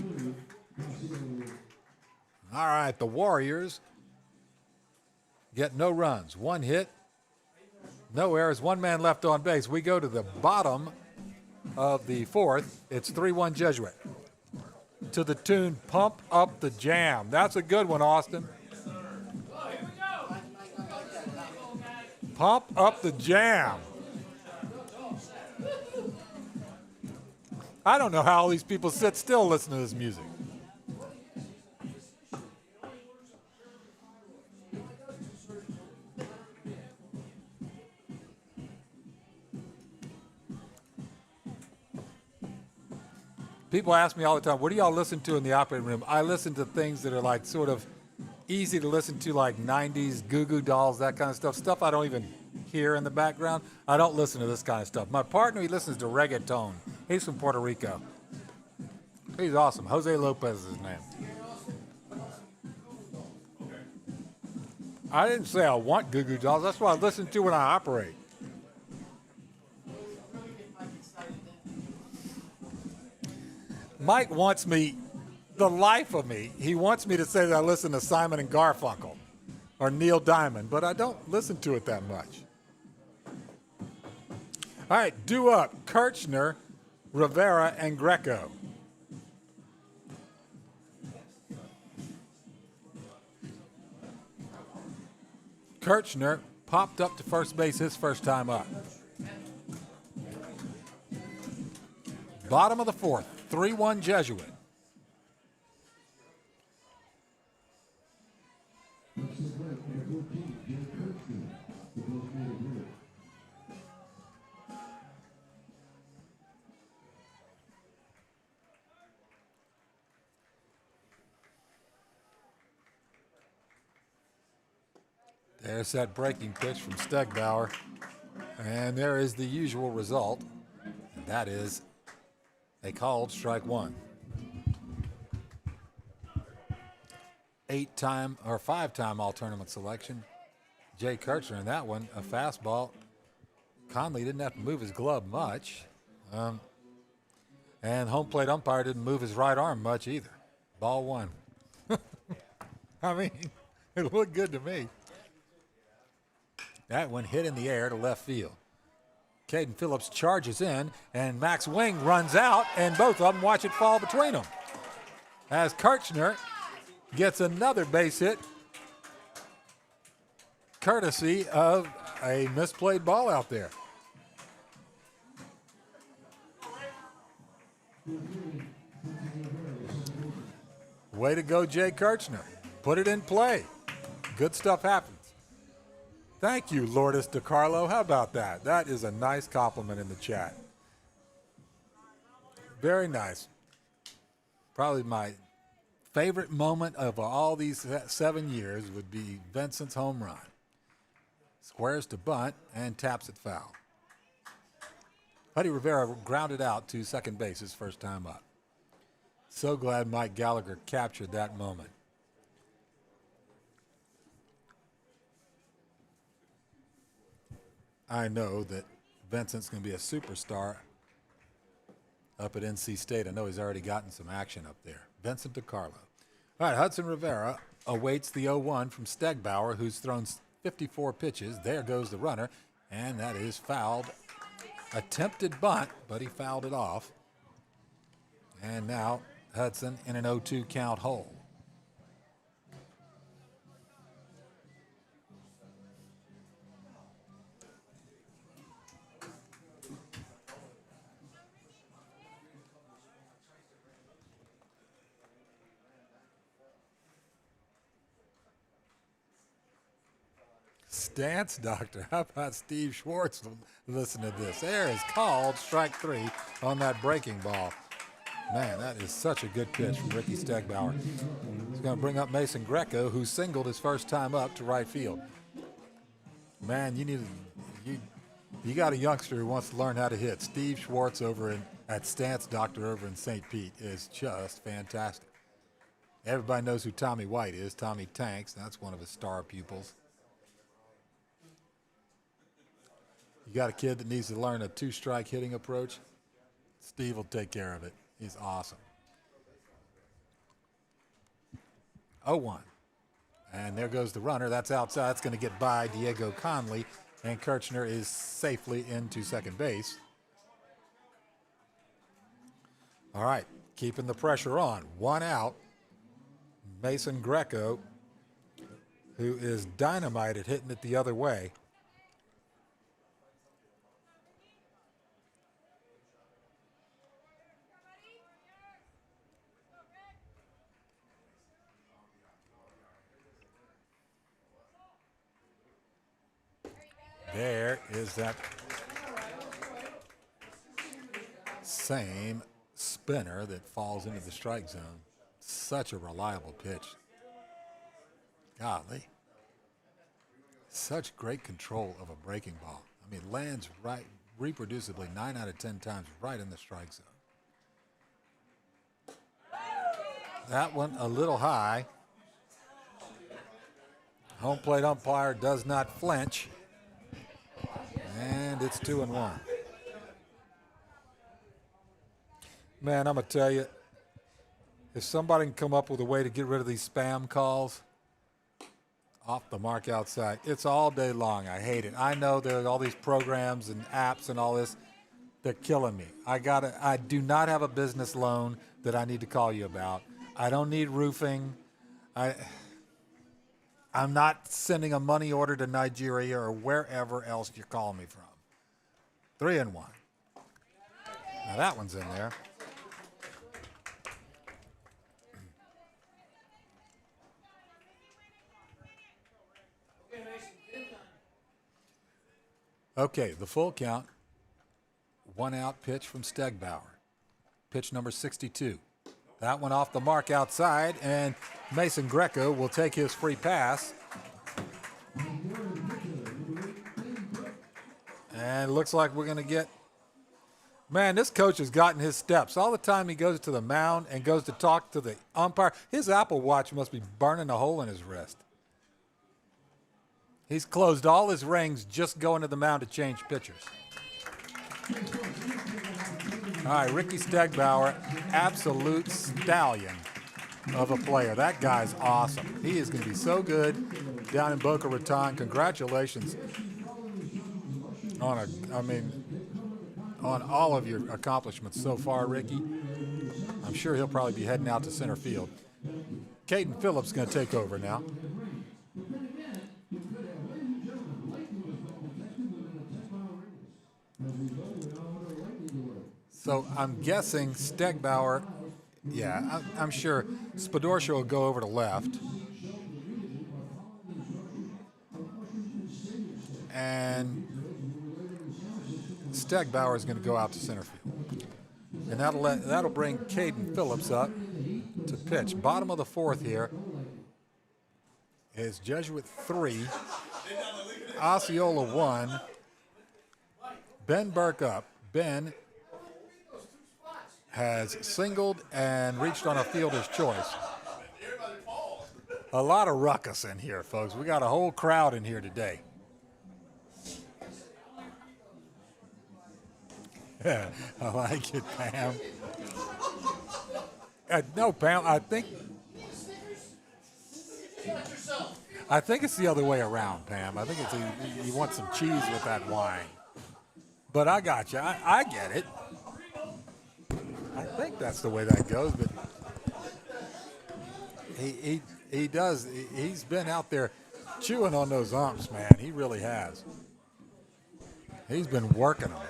All right, the Warriors get no runs. 1 hit, no errors, 1 man left on base. We go to the bottom of the 4th. It's 3-1 Jesuit. to the tune Pump Up the Jam. That's a good one, Austin. Pump Up the Jam. I don't know how all these people sit still listening to this music. People ask me all the time, what do y'all listen to in the operating room? I listen to things that are like sort of easy to listen to, like 90s Goo Goo Dolls, that kind of stuff. Stuff I don't even hear in the background. I don't listen to this kind of stuff. My partner, he listens to reggaeton. He's from Puerto Rico. He's awesome. Jose Lopez is his name. I didn't say I want Goo Goo Dolls. That's what I listen to when I operate. Mike wants me, the life of me, he wants me to say that I listen to Simon and Garfunkel or Neil Diamond, but I don't listen to it that much. All right, due up, Kirchner, Rivera, and Greco. Kirchner popped up to first base his first time up. Bottom of the fourth, 3-1 Jesuit. There's that breaking pitch from Stegbauer. And there is the usual result. And that is a called strike one. 5-time all-tournament selection. Jay Kirchner in that one, a fastball. Conley didn't have to move his glove much. And home plate umpire didn't move his right arm much either. Ball one. I mean, it looked good to me. That one hit in the air to left field. Caden Phillips charges in, and Max Wing runs out, and both of them watch it fall between them. As Kirchner gets another base hit, courtesy of a misplayed ball out there. Way to go, Jay Kirchner. Put it in play. Good stuff happens. Thank you, Lourdes DiCarlo. How about that? That is a nice compliment in the chat. Very nice. Probably my favorite moment of all these 7 years would be Vincent's home run. Squares to bunt and taps it foul. Buddy Rivera grounded out to second base his first time up. So glad Mike Gallagher captured that moment. I know that Vincent's going to be a superstar up at NC State. I know he's already gotten some action up there. Vincent DiCarlo. All right, Hudson Rivera awaits the 0-1 from Stegbauer, who's thrown 54 pitches. There goes the runner, and that is fouled. Attempted bunt, but he fouled it off. And now Hudson in an 0-2 count hole. Dance Doctor. How about Steve Schwartz? Listen to this. There is called strike three on that breaking ball. Man, that is such a good pitch from Ricky Stegbauer. He's going to bring up Mason Greco, who singled his first time up to right field. Man, you got a youngster who wants to learn how to hit. Steve Schwartz over at Stance Doctor over in St. Pete is just fantastic. Everybody knows who Tommy White is. Tommy Tanks. That's one of his star pupils. You got a kid that needs to learn a two-strike hitting approach, Steve will take care of it. He's awesome. 0-1. And there goes the runner. That's outside. That's going to get by Diego Conley, and Kirchner is safely into second base. All right, keeping the pressure on. 1 out. Mason Greco, who is dynamite at hitting it the other way. There is that same spinner that falls into the strike zone. Such a reliable pitch. Golly. Such great control of a breaking ball. I mean, lands right reproducibly 9 out of 10 times right in the strike zone. That one a little high. Home plate umpire does not flinch. And it's 2-1. Man, I'm going to tell you, if somebody can come up with a way to get rid of these spam calls off the mark outside, it's all day long. I hate it. I know there's all these programs and apps and all this. They're killing me. I do not have a business loan that I need to call you about. I don't need roofing. I'm not sending a money order to Nigeria or wherever else you're calling me from. 3-1. Now that one's in there. Okay, the full count. 1 out pitch from Stegbauer. Pitch number 62. That one off the mark outside, and Mason Greco will take his free pass. And it looks like we're going to get... Man, this coach has gotten his steps. All the time he goes to the mound and goes to talk to the umpire. His Apple Watch must be burning a hole in his wrist. He's closed all his rings just going to the mound to change pitchers. All right, Ricky Stegbauer, absolute stallion of a player. That guy's awesome. He is going to be so good down in Boca Raton. Congratulations on all of your accomplishments so far, Ricky. I'm sure he'll probably be heading out to center field. Caden Phillips is going to take over now. So I'm guessing Stegbauer, yeah, I'm sure Spadorcia will go over to left. And Stegbauer is going to go out to center field. And that'll bring Caden Phillips up to pitch. Bottom of the 4th here is Jesuit 3, Osceola 1, Ben Burke up. Ben has singled and reached on a fielder's choice. A lot of ruckus in here, folks. We got a whole crowd in here today. I like it, Pam. No, Pam, I think it's the other way around, Pam. I think it's you want some cheese with that wine. But I got you. I get it. I think that's the way that goes, but he does. He's been out there chewing on those umps, man. He really has. He's been working them.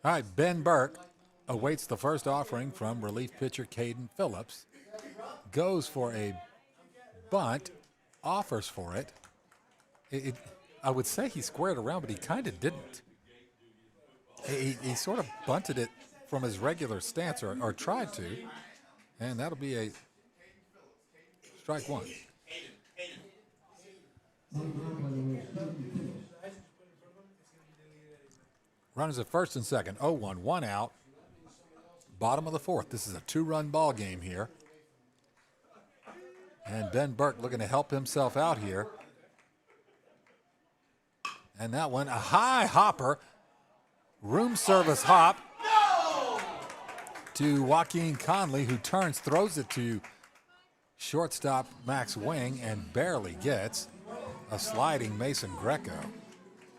All right, Ben Burke awaits the first offering from relief pitcher Caden Phillips. Goes for a bunt, offers for it. I would say he squared around, but he kind of didn't. He sort of bunted it from his regular stance, or tried to, and that'll be a strike one. Runners at first and second, 0-1, one out. Bottom of the fourth. This is a two-run ball game here. And Ben Burke looking to help himself out here. And that one, a high hopper. Room service hop to Joaquin Conley, who turns, throws it to shortstop Max Wing, and barely gets a sliding Mason Greco.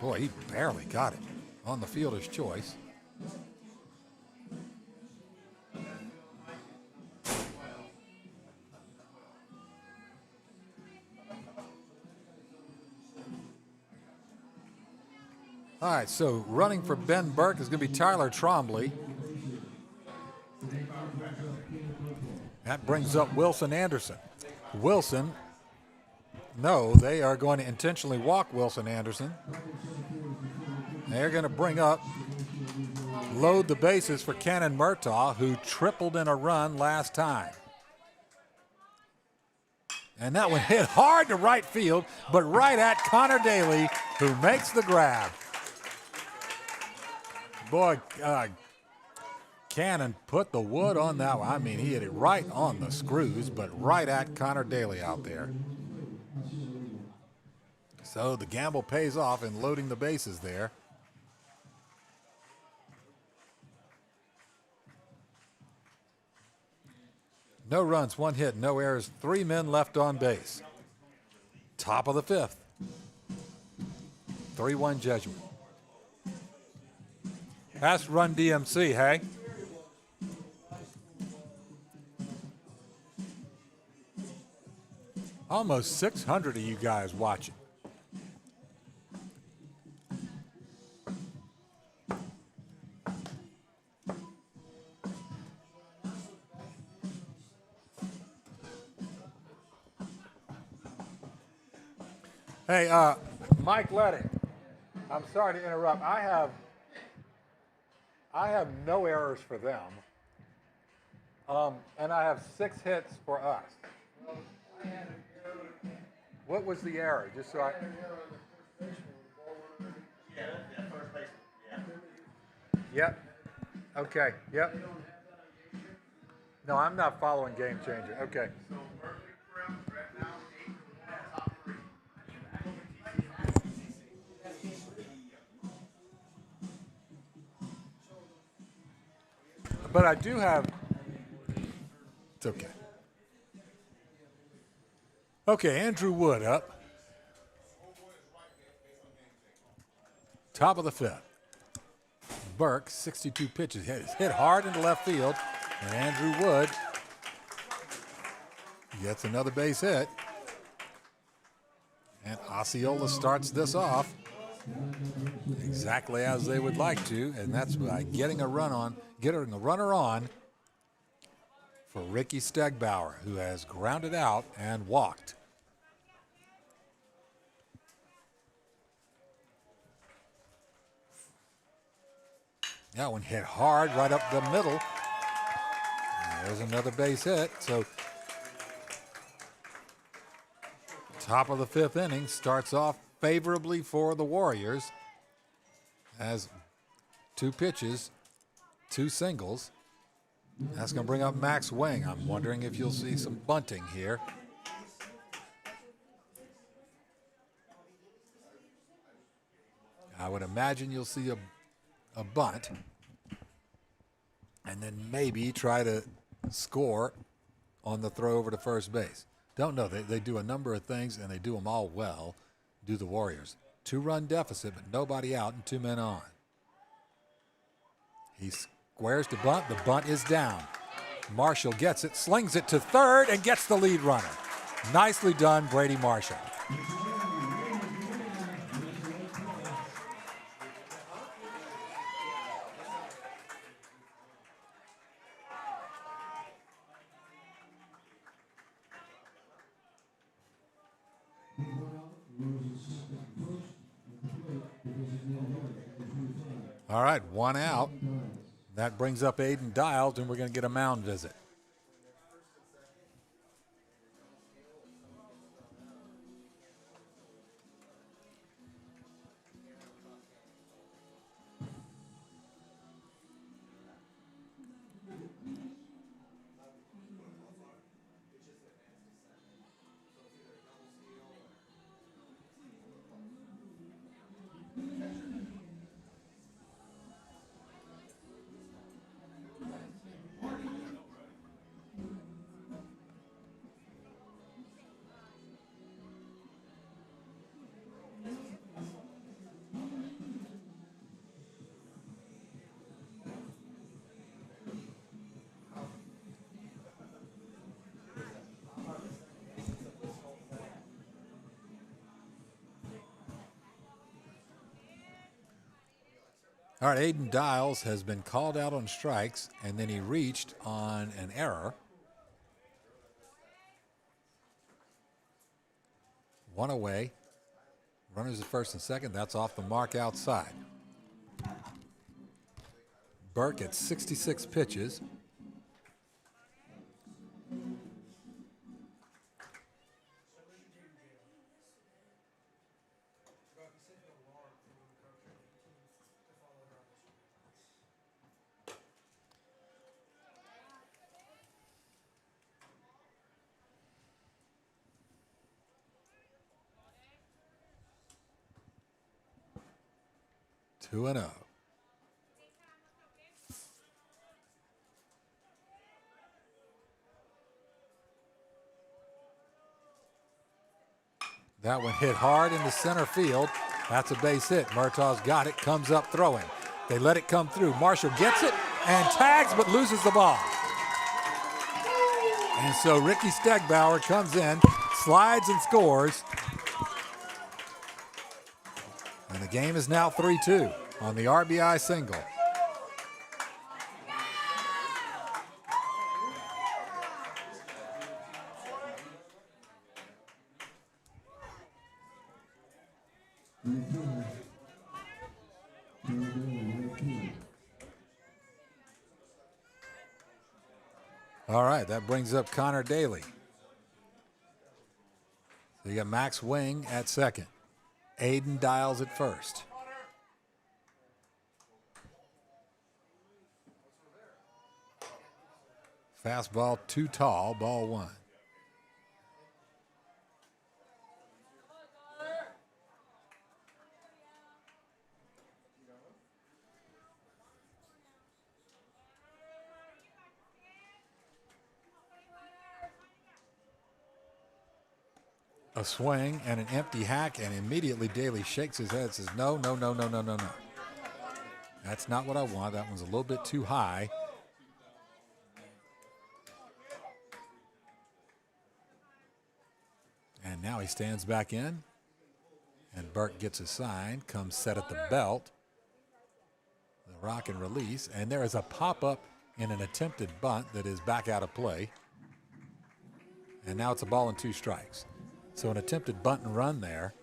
Boy, he barely got it on the fielder's choice. All right, so running for Ben Burke is going to be Tyler Trombley. That brings up Wilson Andersen. Wilson, no, they are going to intentionally walk Wilson Andersen. They're going to bring up, load the bases for Cannon Murtagh, who tripled in a run last time. And that one hit hard to right field, but right at Connor Daly, who makes the grab. Boy, Cannon put the wood on that one. I mean, he hit it right on the screws, but right at Connor Daly out there. So the gamble pays off in loading the bases there. No runs, one hit, no errors, 3 men left on base. Top of the fifth. 3-1 Jesuit. That's Run DMC, hey? Almost 600 of you guys watching. Hey, Mike Letty, I'm sorry to interrupt. I have no errors for them, and I have 6 hits for us. What was the error? Just so I. Yeah, first baseman. Yeah. Yep. Okay. Yep. No, I'm not following Game Changer. Okay. So perfect round right now, 8 top 3. But I do have. It's okay. Okay, Andrew Wood up. Top of the fifth. Burke, 62 pitches. Hit hard into left field. And Andrew Wood gets another base hit. And Osceola starts this off exactly as they would like to. And that's by getting a runner on for Ricky Stegbauer, who has grounded out and walked. That one hit hard right up the middle. And there's another base hit. So top of the fifth inning starts off favorably for the Warriors as 2 pitches, 2 singles. That's going to bring up Max Wing. I'm wondering if you'll see some bunting here. I would imagine you'll see a bunt and then maybe try to score on the throw over to first base. Don't know. They do a number of things, and they do them all well, do the Warriors. 2-run deficit, but nobody out and 2 men on. He squares to bunt. The bunt is down. Marshall gets it, slings it to third, and gets the lead runner. Nicely done, Brady Marshall. All right, one out. That brings up Aiden Dials, and we're going to get a mound visit. All right, Aiden Dials has been called out on strikes, and then he reached on an error. One away. Runners at first and second. That's off the mark outside. Burke at 66 pitches. Two and oh. That one hit hard into center field. That's a base hit. Murtagh's got it, comes up throwing. They let it come through. Marshall gets it and tags but loses the ball. And so Ricky Stegbauer comes in, slides and scores. And the game is now 3-2 on the RBI single. All right, that brings up Connor Daly. So you got Max Wing at second. Aiden Dials at first. Fastball too tall, ball one. A swing and an empty hack, and immediately Daly shakes his head and says, no, no, no, no, no, no, no. That's not what I want. That one's a little bit too high. And now he stands back in, and Burke gets a sign, comes set at the belt. The rock and release, and there is a pop-up in an attempted bunt that is back out of play. And now it's a ball and two strikes. So an attempted bunt and run there.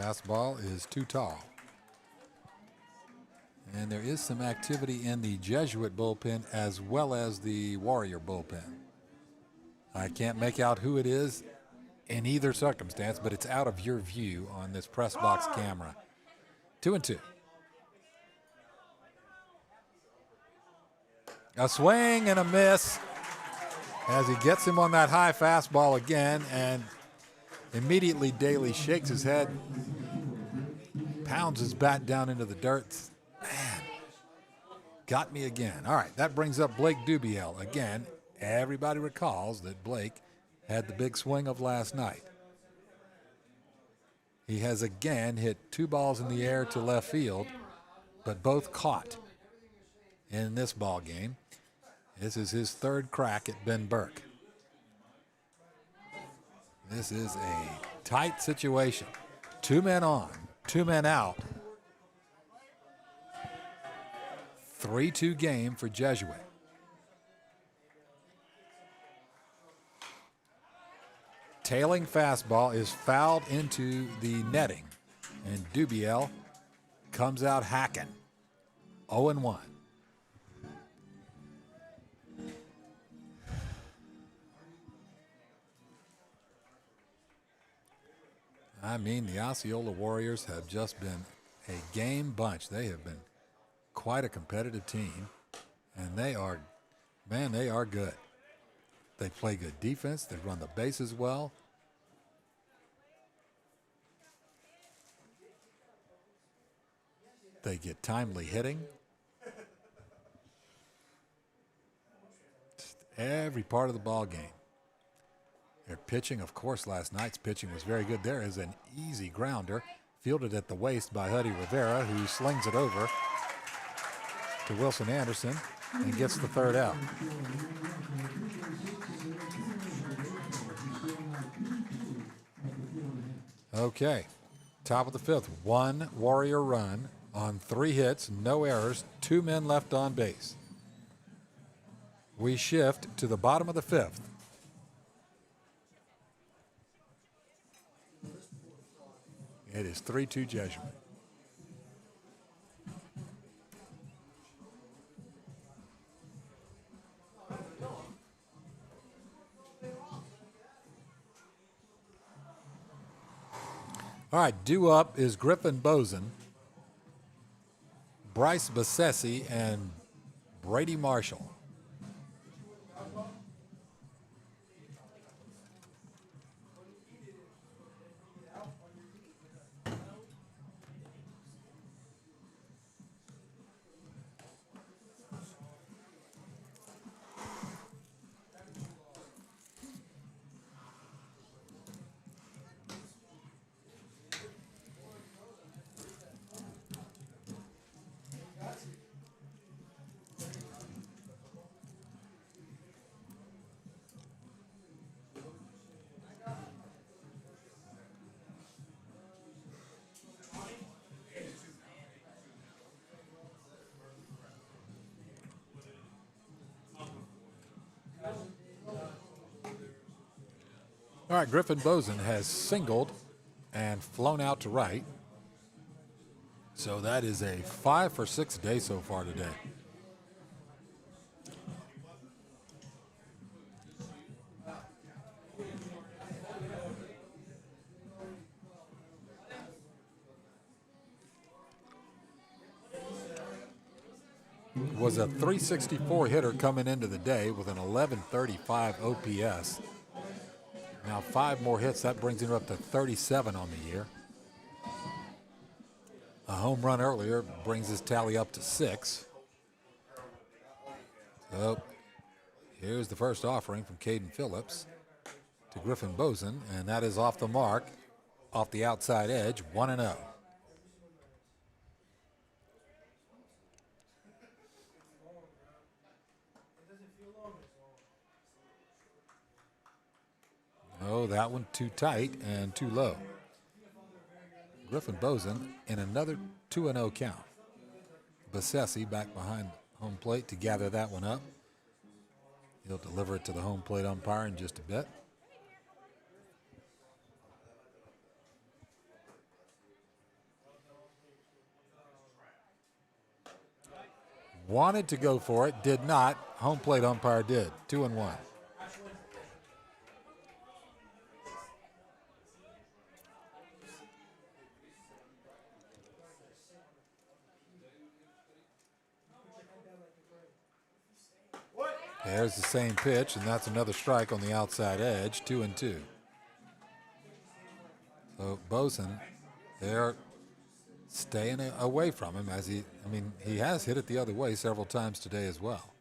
Fastball is too tall. And there is some activity in the Jesuit bullpen as well as the Warrior bullpen. I can't make out who it is in either circumstance, but it's out of your view on this press box camera. 2-2. A swing and a miss as he gets him on that high fastball again, and immediately Daly shakes his head, pounds his bat down into the dirt. Man, got me again. All right, that brings up Blake Dubiel. Again, everybody recalls that Blake had the big swing of last night. He has again hit two balls in the air to left field, but both caught in this ball game. This is his third crack at Ben Burke. This is a tight situation. 2 men on, 2 men out. 3-2 game for Jesuit. Tailing fastball is fouled into the netting, and Dubiel comes out hacking. 0-1. I mean, the Osceola Warriors have just been a game bunch. They have been quite a competitive team, and they are good. They play good defense. They run the bases well. They get timely hitting. Just every part of the ball game. Their pitching, of course, last night's pitching was very good. There is an easy grounder fielded at the waist by Huddy Rivera, who slings it over to Wilson Andersen and gets the third out. Okay, top of the 5th, 1 Warrior run on 3 hits, no errors, 2 men left on base. We shift to the bottom of the 5th. It is 3-2 Jesuit. All right, due up is Griffin Bozen, Bryce Bassesi, and Brady Marshall. All right, Griffin Bozen has singled and flown out to right. So that is a 5 for 6 day so far today. Was a 364 hitter coming into the day with an 1135 OPS. Now 5 more hits, that brings him up to 37 on the year. A home run earlier brings his tally up to 6. So here's the first offering from Caden Phillips to Griffin Bozen, and that is off the mark, off the outside edge, 1-0. Oh, that one too tight and too low. Griffin Bozen in another 2-0 count. Bassesi back behind home plate to gather that one up. He'll deliver it to the home plate umpire in just a bit. Wanted to go for it, did not. Home plate umpire did. 2-1. There's the same pitch, and that's another strike on the outside edge, 2-2. So Bozen, they're staying away from him as he has hit it the other way several times today as well.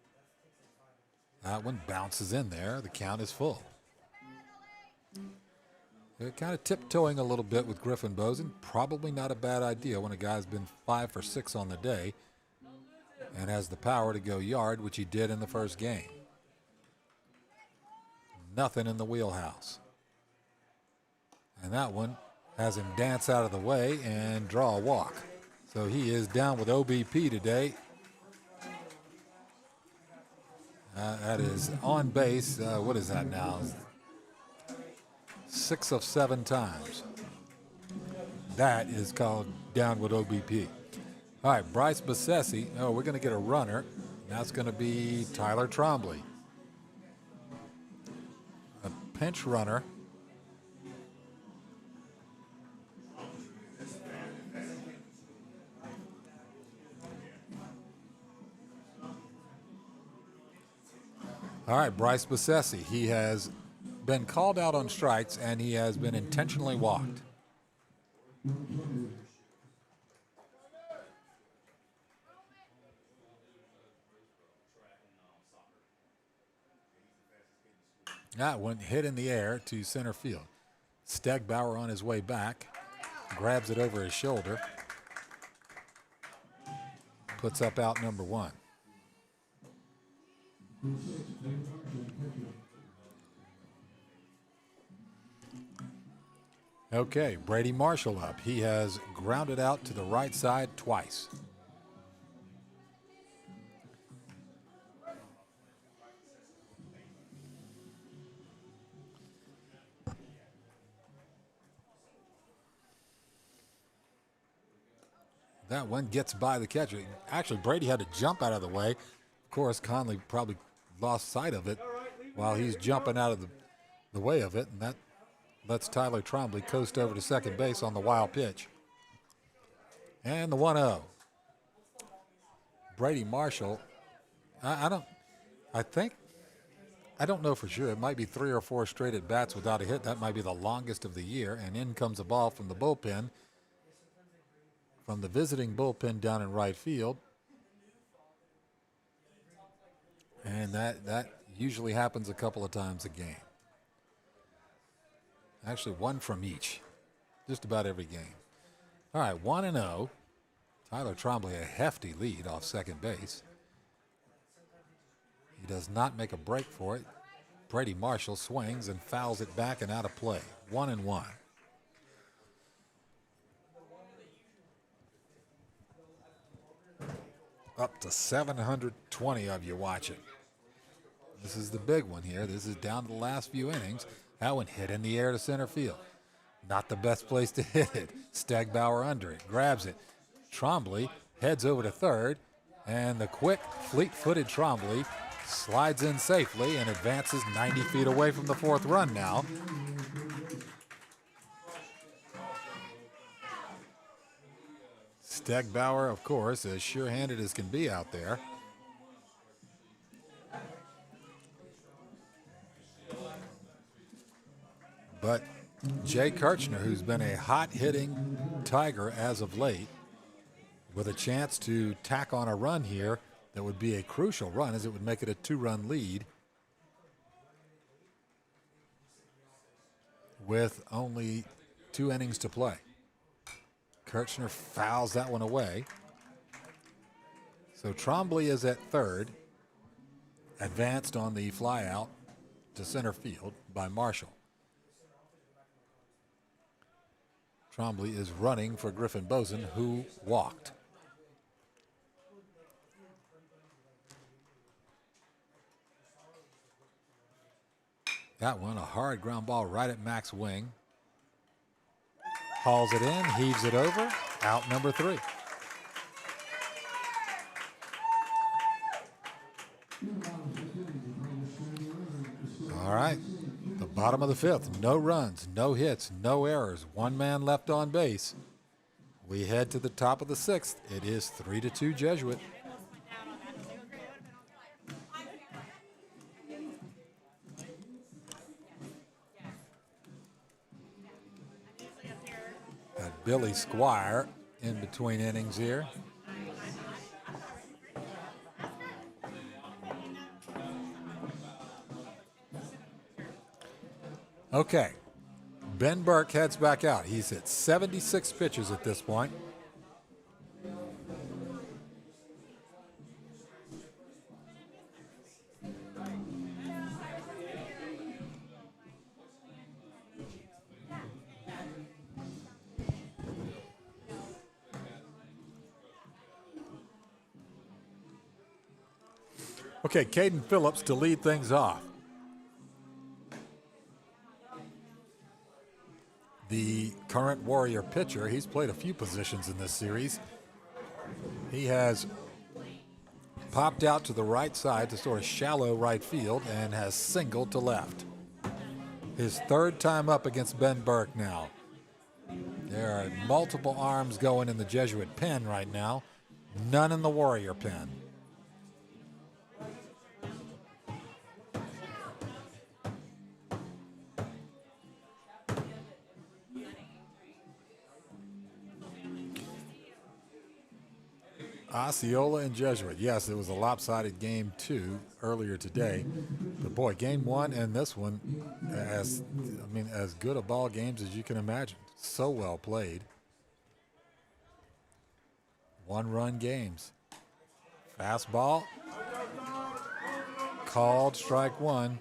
That one bounces in there. The count is full. They're kind of tiptoeing a little bit with Griffin Bozen. Probably not a bad idea when a guy's been 5 for 6 on the day and has the power to go yard, which he did in the first game. Nothing in the wheelhouse. And that one has him dance out of the way and draw a walk. So he is down with OBP today. That is on base. What is that now? 6 of 7 times. That is called down with OBP. All right, Bryce Bessesi. Oh, we're going to get a runner. That's going to be Tyler Trombley. A pinch runner. All right, Bryce Bessesi. He has been called out on strikes, and he has been intentionally walked. That one hit in the air to center field. Stegbauer on his way back, grabs it over his shoulder, puts up out number 1. Okay, Brady Marshall up. He has grounded out to the right side twice. That one gets by the catcher. Actually, Brady had to jump out of the way. Of course, Conley probably lost sight of it while he's jumping out of the way of it, and that lets Tyler Trombley coast over to second base on the wild pitch. And the 1-0. Brady Marshall, I don't know for sure. It might be 3 or 4 straight at bats without a hit. That might be the longest of the year. And in comes a ball from the bullpen, from the visiting bullpen down in right field. And that usually happens a couple of times a game. Actually, one from each, just about every game. All right, 1-0. Tyler Trombley, a hefty lead off second base. He does not make a break for it. Brady Marshall swings and fouls it back and out of play. 1-1. Up to 720 of you watching. This is the big one here. This is down to the last few innings. That one hit in the air to center field. Not the best place to hit it. Stegbauer under it, grabs it. Trombley heads over to third, and the quick, fleet-footed Trombley slides in safely and advances 90 feet away from the 4th run now. Stegbauer, of course, as sure-handed as can be out there. But Jay Kirchner, who's been a hot-hitting Tiger as of late, with a chance to tack on a run here that would be a crucial run, as it would make it a 2-run lead with only 2 innings to play. Kirchner fouls that one away. So Trombley is at third, advanced on the fly out to center field by Marshall. Trombley is running for Griffin Boson, who walked. That one, a hard ground ball right at Mac's wing. Hauls it in, heaves it over, out number 3. All right, the bottom of the 5th, no runs, no hits, no errors, 1 man left on base. We head to the top of the 6th. It is 3-2 Jesuit. Got Billy Squire in between innings here. Okay, Ben Burke heads back out. He's hit 76 pitches at this point. Okay, Caden Phillips to lead things off. The current Warrior pitcher, he's played a few positions in this series. He has popped out to the right side to sort of shallow right field and has singled to left. His third time up against Ben Burke now. There are multiple arms going in the Jesuit pen right now, none in the Warrior pen. Osceola and Jesuit. Yes, it was a lopsided game too earlier today. But boy, game one and this one, as good a ball games as you can imagine. So well played. One-run games. Fastball. Called strike one.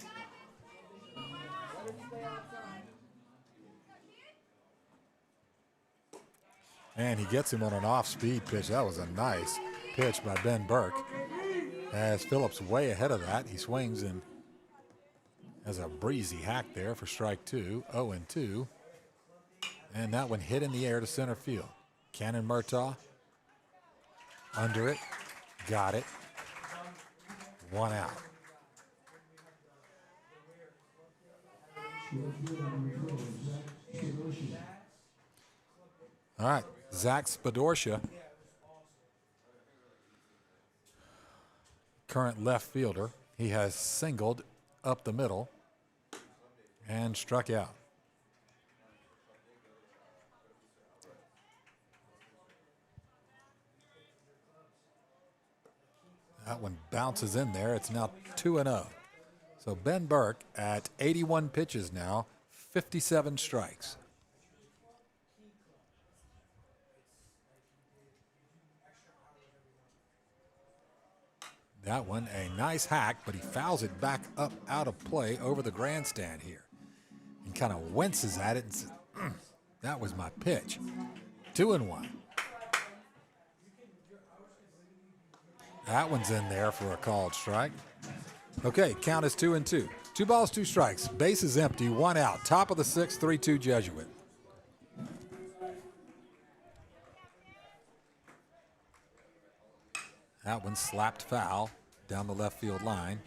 And he gets him on an off-speed pitch. That was a nice pitch by Ben Burke. As Phillips way ahead of that, he swings and has a breezy hack there for strike two, 0-2. And that one hit in the air to center field. Cannon Murtagh under it, got it, 1 out. All right, Zach Spadorsha, current left fielder. He has singled up the middle and struck out. That one bounces in there. It's now 2-0. So Ben Burke at 81 pitches now, 57 strikes. That one, a nice hack, but he fouls it back up out of play over the grandstand here. And kind of winces at it and says, that was my pitch. 2-1. That one's in there for a called strike. Okay, count is 2-2. 2 balls, 2 strikes. Base is empty, 1 out. Top of the 6th, 3-2 Jesuit. That one slapped foul down the left field line.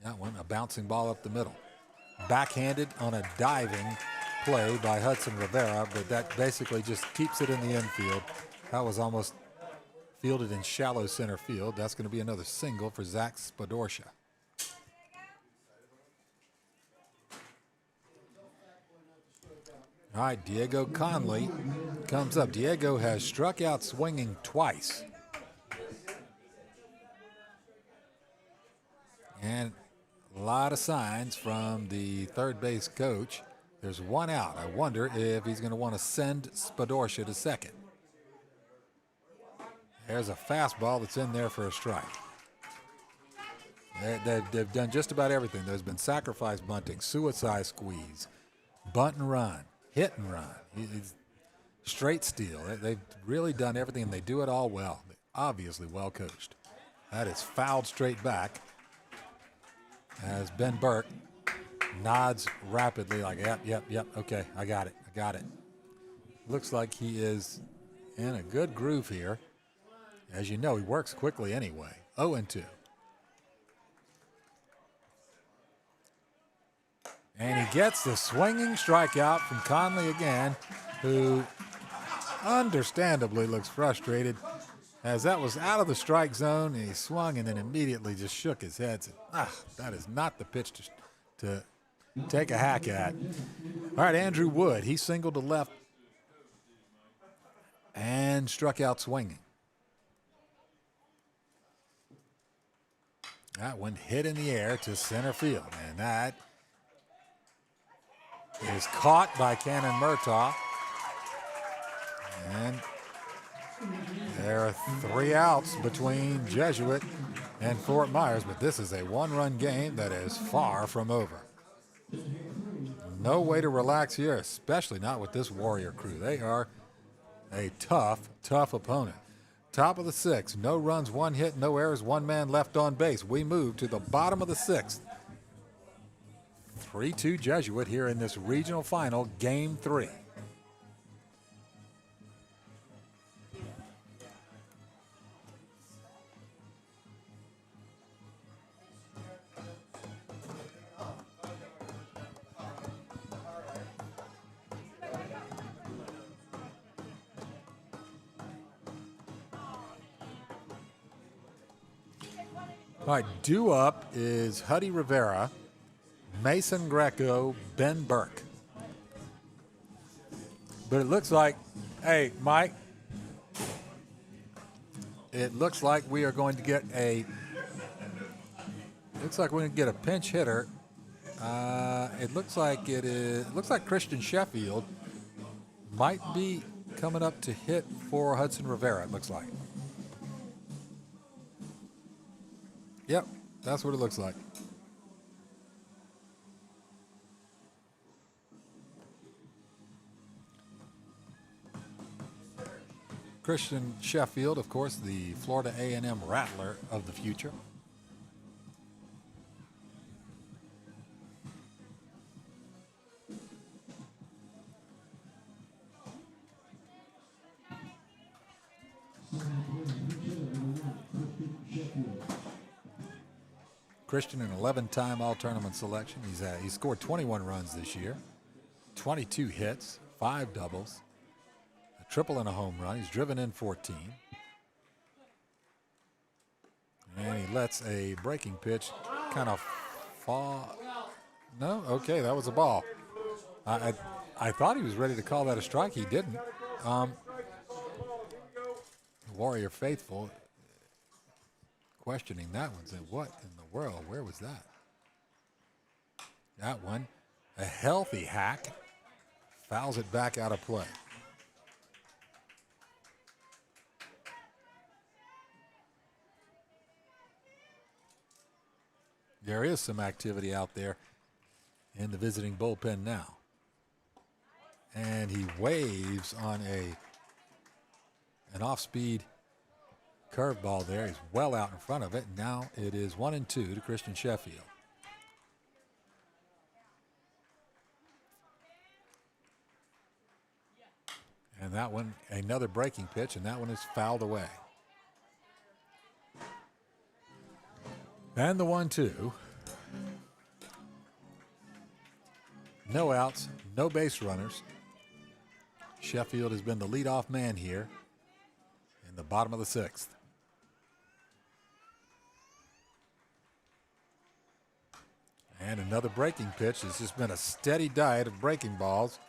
That one, a bouncing ball up the middle. Backhanded on a diving play by Hudson Rivera, but that basically just keeps it in the infield. That was almost fielded in shallow center field. That's going to be another single for Zach Spadorsha. All right, Diego Conley comes up. Diego has struck out swinging twice. And a lot of signs from the third base coach. There's 1 out. I wonder if he's going to want to send Spadorsha to second. There's a fastball that's in there for a strike. They've done just about everything. There's been sacrifice bunting, suicide squeeze, bunt and run, hit and run, straight steal. They've really done everything, and they do it all well. Obviously well coached. That is fouled straight back as Ben Burke nods rapidly like, yep, okay, I got it. Looks like he is in a good groove here. As you know, he works quickly anyway. 0-2. And he gets the swinging strikeout from Conley again, who understandably looks frustrated as that was out of the strike zone, and he swung and then immediately just shook his head. Said, that is not the pitch to take a hack at. All right, Andrew Wood, he singled to left and struck out swinging. That one hit in the air to center field, and that is caught by Cannon Murtagh. And there are 3 outs between Jesuit and Fort Myers, but this is a one-run game that is far from over. No way to relax here, especially not with this Warrior crew. They are a tough, tough opponent. Top of the sixth, no runs, one hit, no errors, one man left on base. We move to the bottom of the sixth. 3-2 Jesuit here in this regional final, game 3. All right, due up is Huddy Rivera, Mason Greco, Ben Burke. But it looks like, hey, Mike, it looks like we are going to get a pinch hitter. It looks like Christian Sheffield might be coming up to hit for Hudson Rivera, it looks like. Yep, that's what it looks like. Christian Sheffield, of course, the Florida A&M Rattler of the future. Christian, an 11-time All-Tournament selection. He's scored 21 runs this year, 22 hits, 5 doubles, a triple and a home run. He's driven in 14. And he lets a breaking pitch kind of fall. No? Okay, that was a ball. I thought he was ready to call that a strike. He didn't. Warrior faithful questioning that one, saying, what in the world? Where was that? That one, a healthy hack, fouls it back out of play. There is some activity out there in the visiting bullpen now. And he waves on an off-speed curveball there. He's well out in front of it. Now it is 1-2 to Christian Sheffield. And that one, another breaking pitch, and that one is fouled away. And the 1-2. No outs, no base runners. Sheffield has been the leadoff man here in the bottom of the sixth. And another breaking pitch. It's just been a steady diet of breaking balls.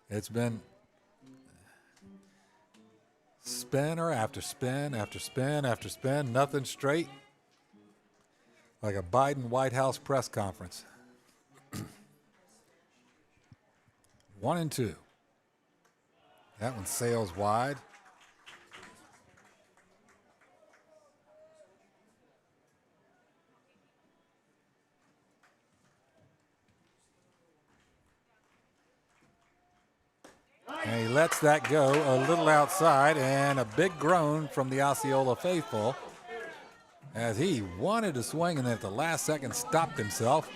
It's been spinner after spin after spin after spin, nothing straight. Like a Biden White House press conference. 1-2. That one sails wide. And he lets that go a little outside, and a big groan from the Osceola faithful as he wanted to swing and at the last second stopped himself.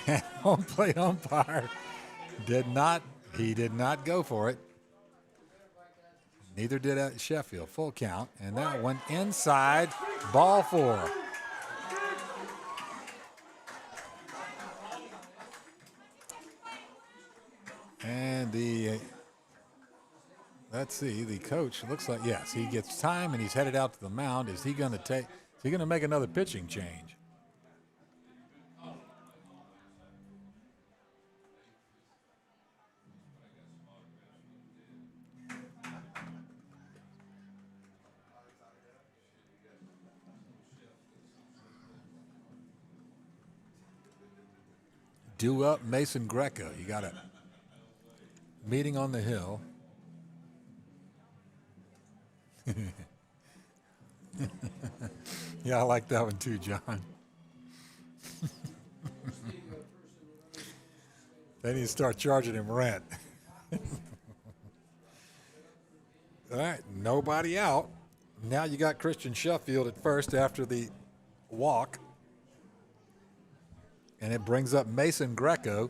And home plate umpire did not go for it. Neither did Sheffield. Full count, and that one inside, ball 4. And let's see, the coach looks like, yes, he gets time and he's headed out to the mound. Is he going to make another pitching change? Due up Mason Greco. You got a meeting on the hill. Yeah, I like that one too, John. They need to start charging him rent. All right, nobody out. Now you got Christian Sheffield at first after the walk. And it brings up Mason Greco.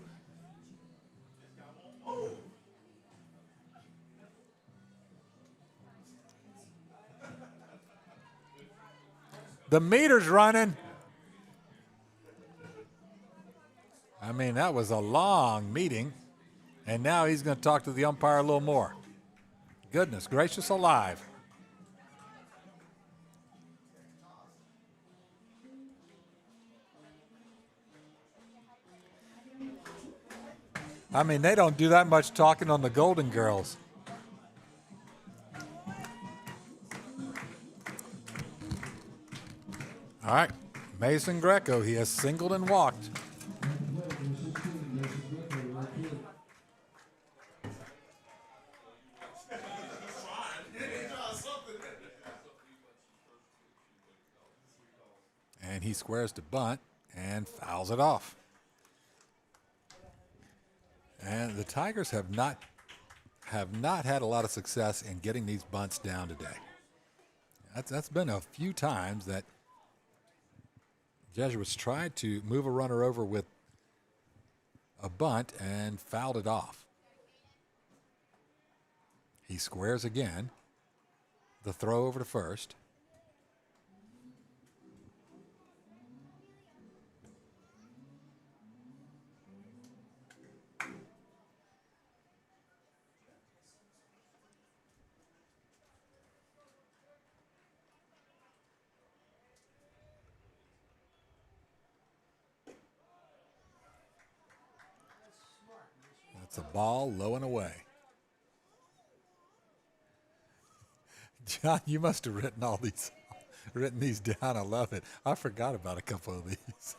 The meter's running. I mean, that was a long meeting. And now he's going to talk to the umpire a little more. Goodness gracious alive. I mean, they don't do that much talking on the Golden Girls. All right, Mason Greco, he has singled and walked. And he squares to bunt and fouls it off. And the Tigers have not had a lot of success in getting these bunts down today. That's been a few times that Jesuits tried to move a runner over with a bunt and fouled it off. He squares again. The throw over to first. That's a ball low and away. John, you must have written these down. I love it. I forgot about a couple of these.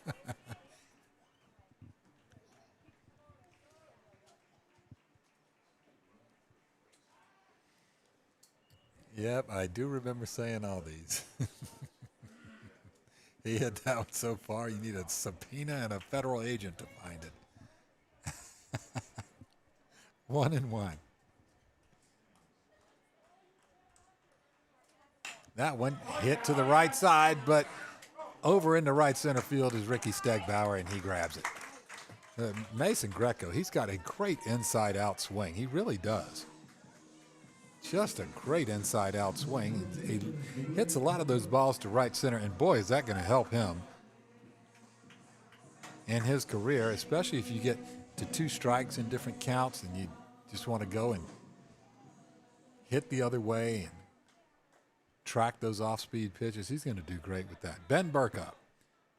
Yep, I do remember saying all these. He hit that one so far, you need a subpoena and a federal agent to find it. 1-1. That one hit to the right side, but over in the right center field is Ricky Stegbauer, and he grabs it. Mason Greco, he's got a great inside-out swing. He really does. Just a great inside-out swing. He hits a lot of those balls to right center, and boy, is that going to help him in his career, especially if you get to 2 strikes in different counts and you just want to go and hit the other way and track those off-speed pitches. He's going to do great with that. Ben Burke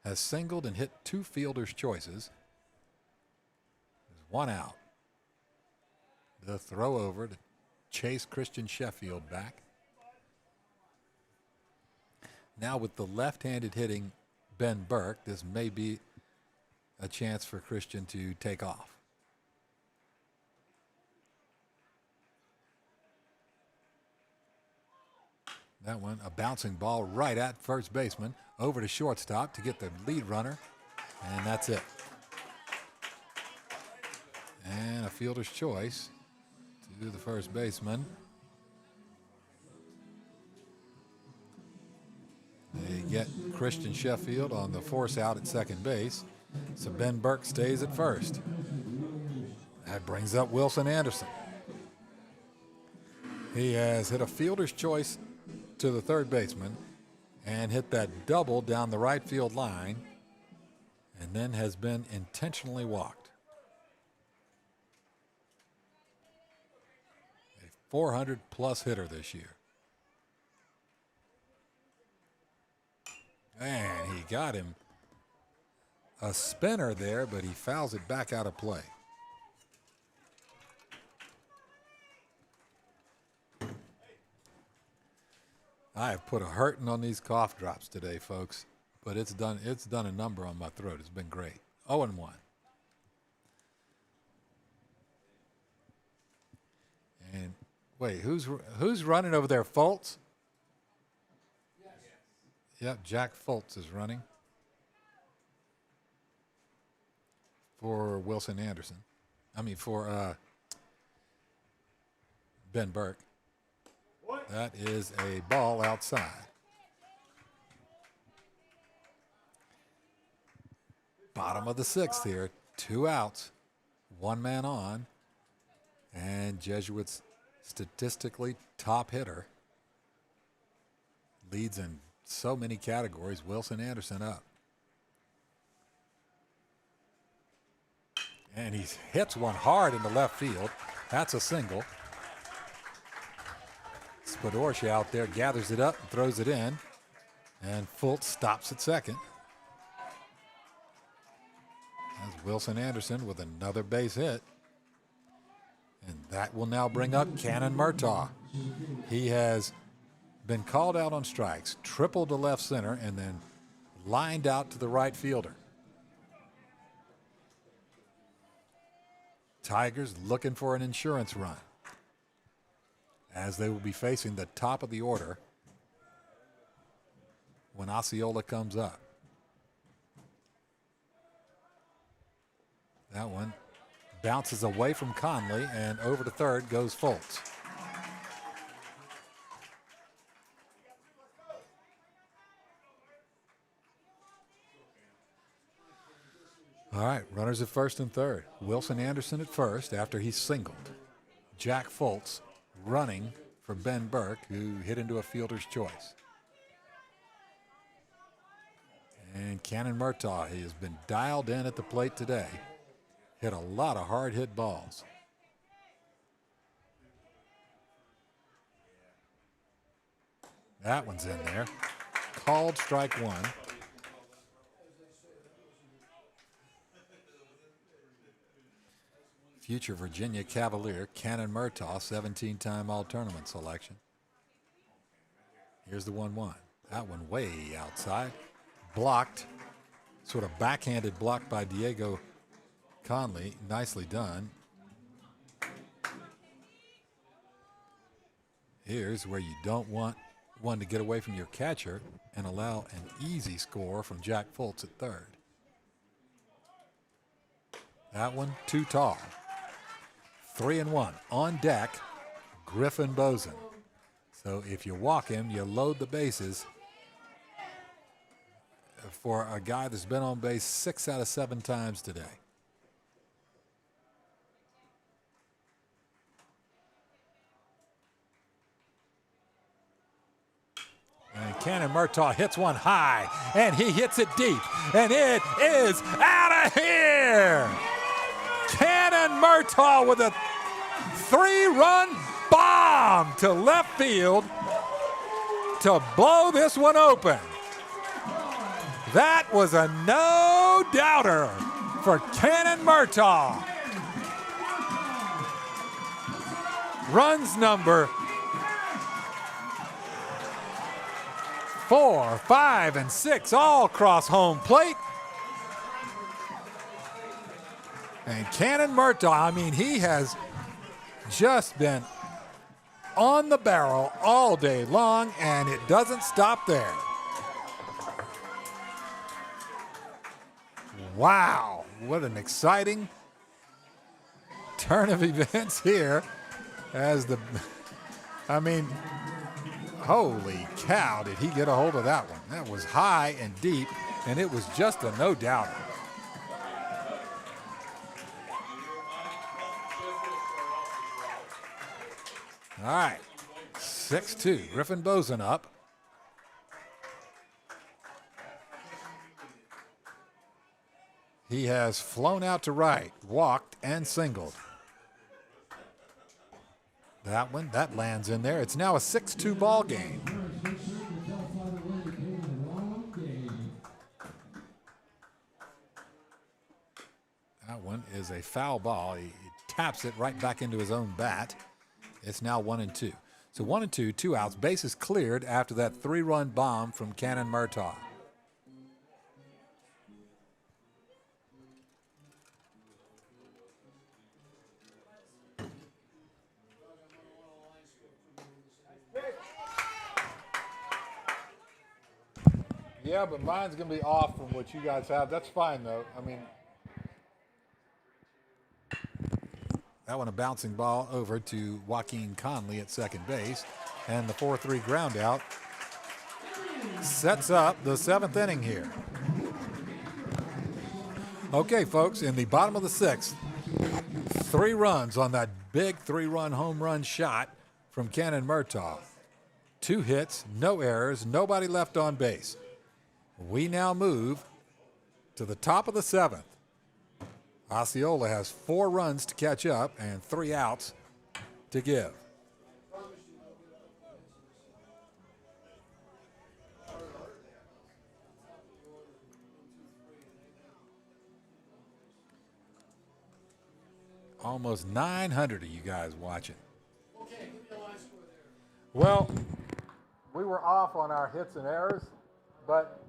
has singled and hit 2 fielder's choices. There's 1 out. The throw over to chase Christian Sheffield back. Now with the left-handed hitting Ben Burke, this may be a chance for Christian to take off. That one, a bouncing ball right at first baseman, over to shortstop to get the lead runner, and that's it. And a fielder's choice to the first baseman. They get Christian Sheffield on the force out at second base, so Ben Burke stays at first. That brings up Wilson Andersen. He has hit a fielder's choice to the third baseman and hit that double down the right field line, and then has been intentionally walked. A 400-plus hitter this year. And he got him a spinner there, but he fouls it back out of play. I have put a hurting on these cough drops today, folks, but it's done a number on my throat. It's been great. 0-1. And wait, who's running over there? Fultz? Yep, Jack Fultz is running for Wilson Andersen. For Ben Burke. That is a ball outside. Bottom of the sixth here. 2 outs. 1 man on. And Jesuit's statistically top hitter. Leads in so many categories. Wilson Andersen up. And he hits one hard into left field. That's a single. Spadorski out there gathers it up and throws it in. And Fultz stops at second. That's Wilson Andersen with another base hit. And that will now bring up Cannon Murtagh. He has been called out on strikes, tripled to left center, and then lined out to the right fielder. Tigers looking for an insurance run as they will be facing the top of the order when Osceola comes up. That one bounces away from Conley, and over to third goes Fultz. All right, runners at first and third. Wilson Andersen at first after he singled. Jack Fultz running for Ben Burke, who hit into a fielder's choice. And Cannon Murtagh, he has been dialed in at the plate today. Hit a lot of hard hit balls. That one's in there. Called strike one. Future Virginia Cavalier, Cannon Murtagh, 17-time All-Tournament selection. Here's the 1-1. That one way outside. Blocked. Sort of backhanded block by Diego Conley. Nicely done. Here's where you don't want one to get away from your catcher and allow an easy score from Jack Fultz at third. That one too tall. 3-1 on deck, Griffin Bosen. So if you walk him, you load the bases for a guy that's been on base 6 out of 7 times today. And Cannon Murtagh hits one high, and he hits it deep, and it is out of here. Cannon Murtagh with a 3-run bomb to left field to blow this one open. That was a no-doubter for Cannon Murtagh. Runs number 4, 5, and 6 all cross home plate. And Cannon Murtagh, I mean, he has just been on the barrel all day long, and it doesn't stop there. Wow, what an exciting turn of events here as holy cow, did he get a hold of that one. That was high and deep, and it was just a no-doubter. All right, 6-2, Griffin Bosen up. He has flown out to right, walked, and singled. That one, that lands in there. It's now a 6-2 ball game. That one is a foul ball. He taps it right back into his own bat. It's now 1-2. So 1-2, 2 outs. Bases cleared after that 3-run bomb from Cannon Murtagh. Yeah, but mine's going to be off from what you guys have. That's fine, though. I mean, that one a bouncing ball over to Joaquin Conley at second base. And the 4-3 ground out sets up the 7th inning here. Okay, folks, in the bottom of the 6th, 3 runs on that big 3-run home run shot from Cannon Murtagh. 2 hits, no errors, nobody left on base. We now move to the top of the 7th. Osceola has 4 runs to catch up and 3 outs to give. Almost 900 of you guys watching. Well, we were off on our hits and errors, but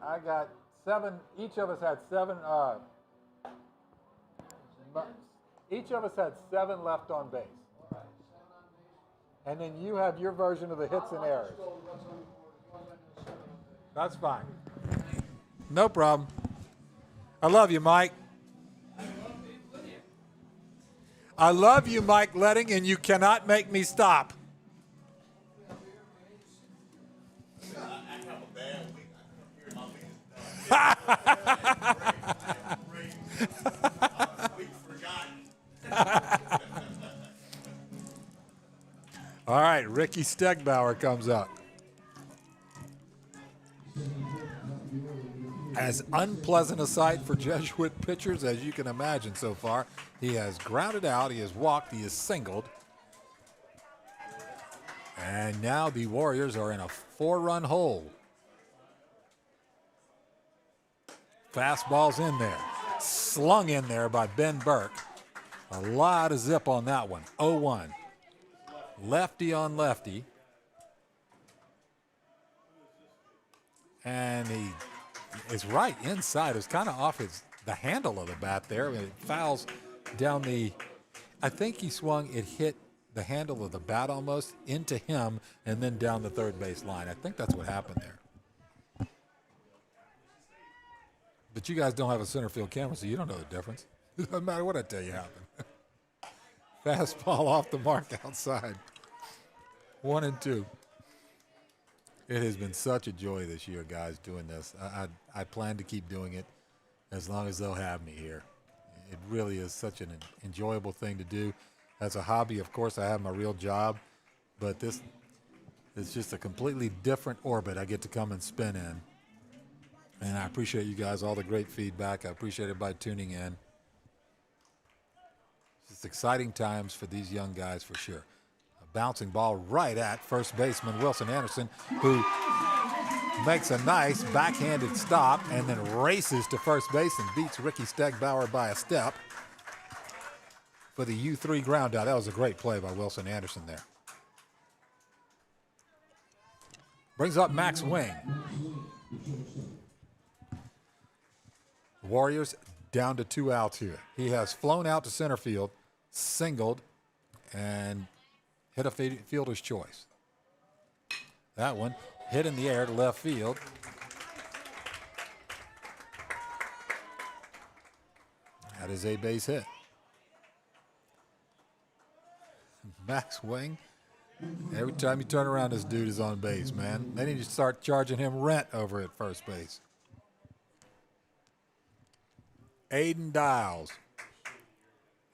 I got 7. Each of us had 7. Each of us had 7 left on base. And then you have your version of the hits and errors. That's fine. No problem. I love you, Mike. I love you, Mike Letting, and you cannot make me stop. All right, Ricky Stegbauer comes up. As unpleasant a sight for Jesuit pitchers as you can imagine so far. He has grounded out, he has walked, he has singled. And now the Warriors are in a 4-run hole. Fastball's in there. Slung in there by Ben Burke. A lot of zip on that one. 0-1. Lefty on lefty. And he is right inside. It's kind of off the handle of the bat there. I mean, it fouls down the, I think he swung, it hit the handle of the bat almost into him and then down the third base line. I think that's what happened there. But you guys don't have a center field camera, so you don't know the difference. It doesn't matter what I tell you happened. Fastball off the mark outside. 1-2. It has been such a joy this year, guys, doing this. I plan to keep doing it as long as they'll have me here. It really is such an enjoyable thing to do. As a hobby, of course, I have my real job, but this is just a completely different orbit I get to come and spin in. And I appreciate you guys, all the great feedback. I appreciate everybody tuning in. It's exciting times for these young guys for sure. A bouncing ball right at first baseman Wilson Andersen, who makes a nice backhanded stop and then races to first base and beats Ricky Stegbauer by a step for the U3 ground out. That was a great play by Wilson Andersen there. Brings up Max Wing. Warriors down to 2 outs here. He has flown out to center field, singled, and hit a fielder's choice. That one hit in the air to left field. That is a base hit. Max Wing, every time you turn around, this dude is on base, man. They need to start charging him rent over at first base. Aiden Dials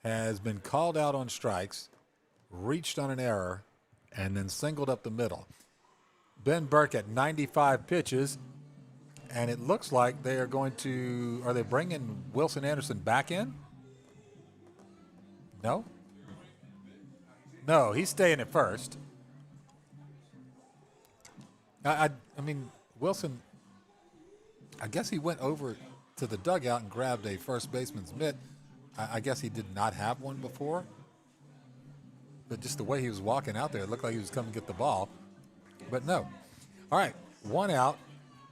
has been called out on strikes, reached on an error, and then singled up the middle. Ben Burke at 95 pitches, and it looks like they are going to, are they bringing Wilson Andersen back in? No? No, he's staying at first. I mean, Wilson, I guess he went over to the dugout and grabbed a first baseman's mitt. I guess he did not have one before. But just the way he was walking out there, it looked like he was coming to get the ball. But no. All right, 1 out,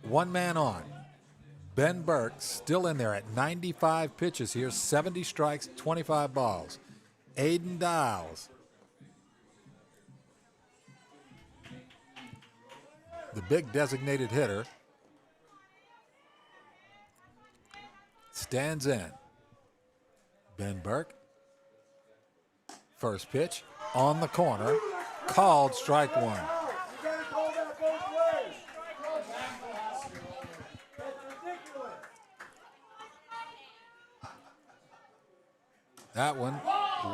1 man on. Ben Burke still in there at 95 pitches here, 70 strikes, 25 balls. Aiden Dials, the big designated hitter, stands in. Ben Burke. First pitch on the corner. Called strike one. That one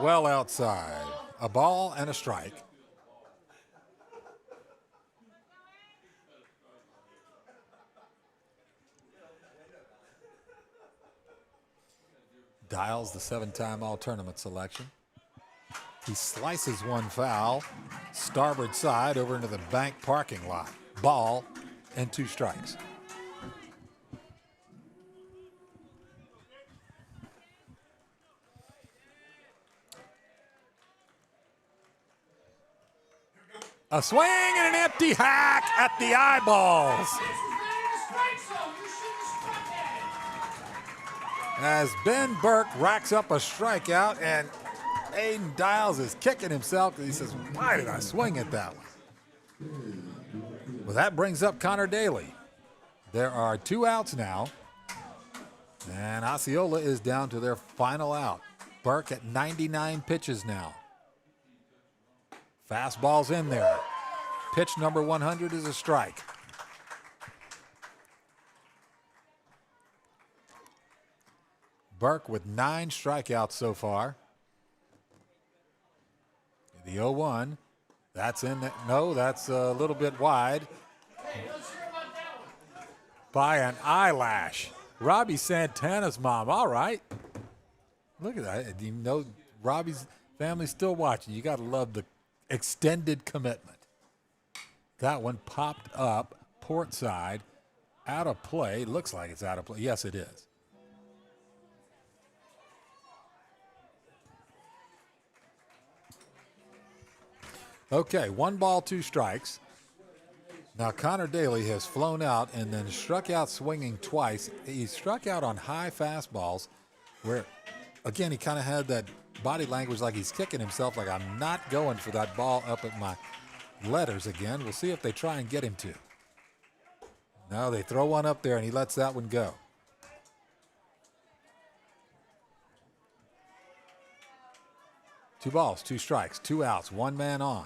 well outside. A ball and a strike. Dials the 7-time all-tournament selection. He slices one foul, starboard side over into the bank parking lot. Ball and 2 strikes. A swing and an empty hack at the eyeballs. As Ben Burke racks up a strikeout, and Aiden Dials is kicking himself because he says, why did I swing at that one? Well, that brings up Connor Daly. There are 2 outs now, and Osceola is down to their final out. Burke at 99 pitches now. Fastball's in there. Pitch number 100 is a strike. Burke with 9 strikeouts so far. The 0-1. That's in. No, that's a little bit wide. By an eyelash. Robbie Santana's mom. All right. Look at that. You know Robbie's family's still watching. You got to love the extended commitment. That one popped up port side, out of play. Looks like it's out of play. Yes, it is. Okay, 1 ball, 2 strikes. Now Connor Daly has flown out and then struck out swinging twice. He struck out on high fastballs where, again, he kind of had that body language like he's kicking himself, like I'm not going for that ball up at my letters again. We'll see if they try and get him to. No, they throw one up there and he lets that one go. Two balls, 2 strikes, 2 outs, 1 man on.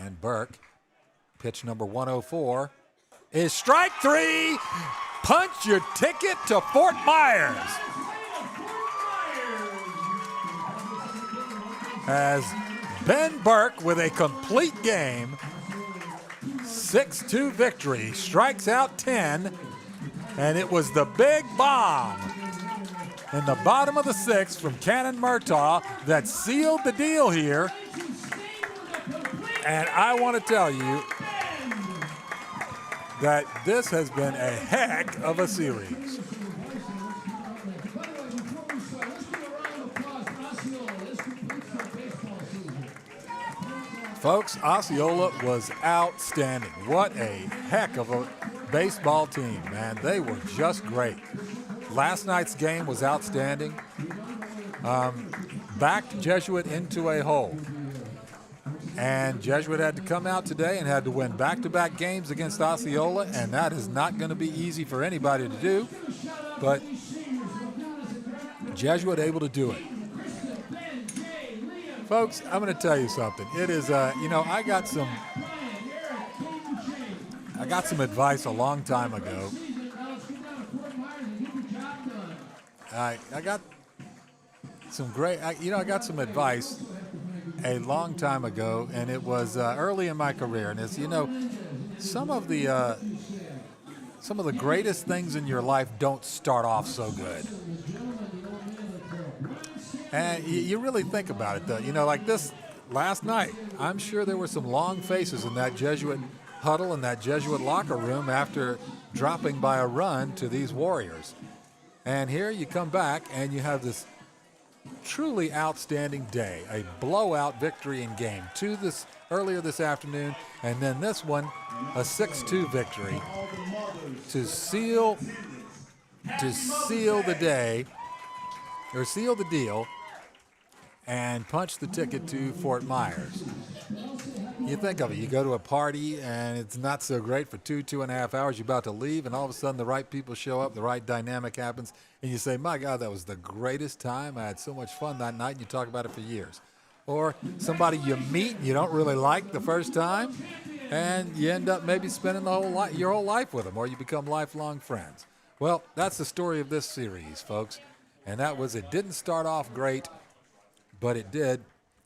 And Burke, pitch number 104, is strike 3. Punch your ticket to Fort Myers. As Ben Burke with a complete game, 6-2 victory, strikes out 10, and it was the big bomb in the bottom of the 6th from Cannon Murtagh that sealed the deal here. And I want to tell you that this has been a heck of a series. Folks, Osceola was outstanding. What a heck of a baseball team, man. They were just great. Last night's game was outstanding. Backed Jesuit into a hole. And Jesuit had to come out today and had to win back-to-back games against Osceola, and that is not going to be easy for anybody to do. But Jesuit able to do it. Folks, I'm going to tell you something. It is, I got some advice a long time ago. I got some I got some advice a long time ago, and it was early in my career. And it's, some of the greatest things in your life don't start off so good. And you really think about it, though. Like this last night, I'm sure there were some long faces in that Jesuit huddle in that Jesuit locker room after dropping by a run to these Warriors. And here you come back and you have this truly outstanding day, a blowout victory in game 2 earlier this afternoon, and then this one, a 6-2 victory to seal the day, or seal the deal, and punch the ticket to Fort Myers. You think of it. You go to a party, and it's not so great for 2.5 hours. You're about to leave, and all of a sudden the right people show up, the right dynamic happens, and you say, my God, that was the greatest time. I had so much fun that night, and you talk about it for years. Or somebody you meet and you don't really like the first time, and you end up maybe spending your whole life with them, or you become lifelong friends. Well, that's the story of this series, folks. And that was, it didn't start off great, but it did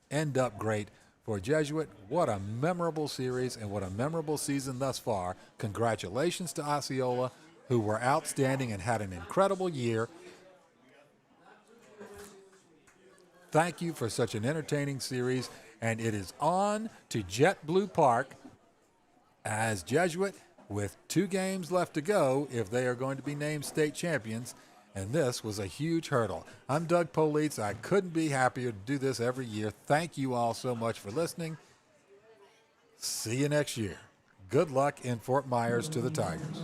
end up great for Jesuit. What a memorable series and what a memorable season thus far. Congratulations to Osceola, who were outstanding and had an incredible year. Thank you for such an entertaining series. And it is on to JetBlue Park as Jesuit, with 2 games left to go if they are going to be named state champions. And this was a huge hurdle. I'm Doug Politz. I couldn't be happier to do this every year. Thank you all so much for listening. See you next year. Good luck in Fort Myers to the Tigers.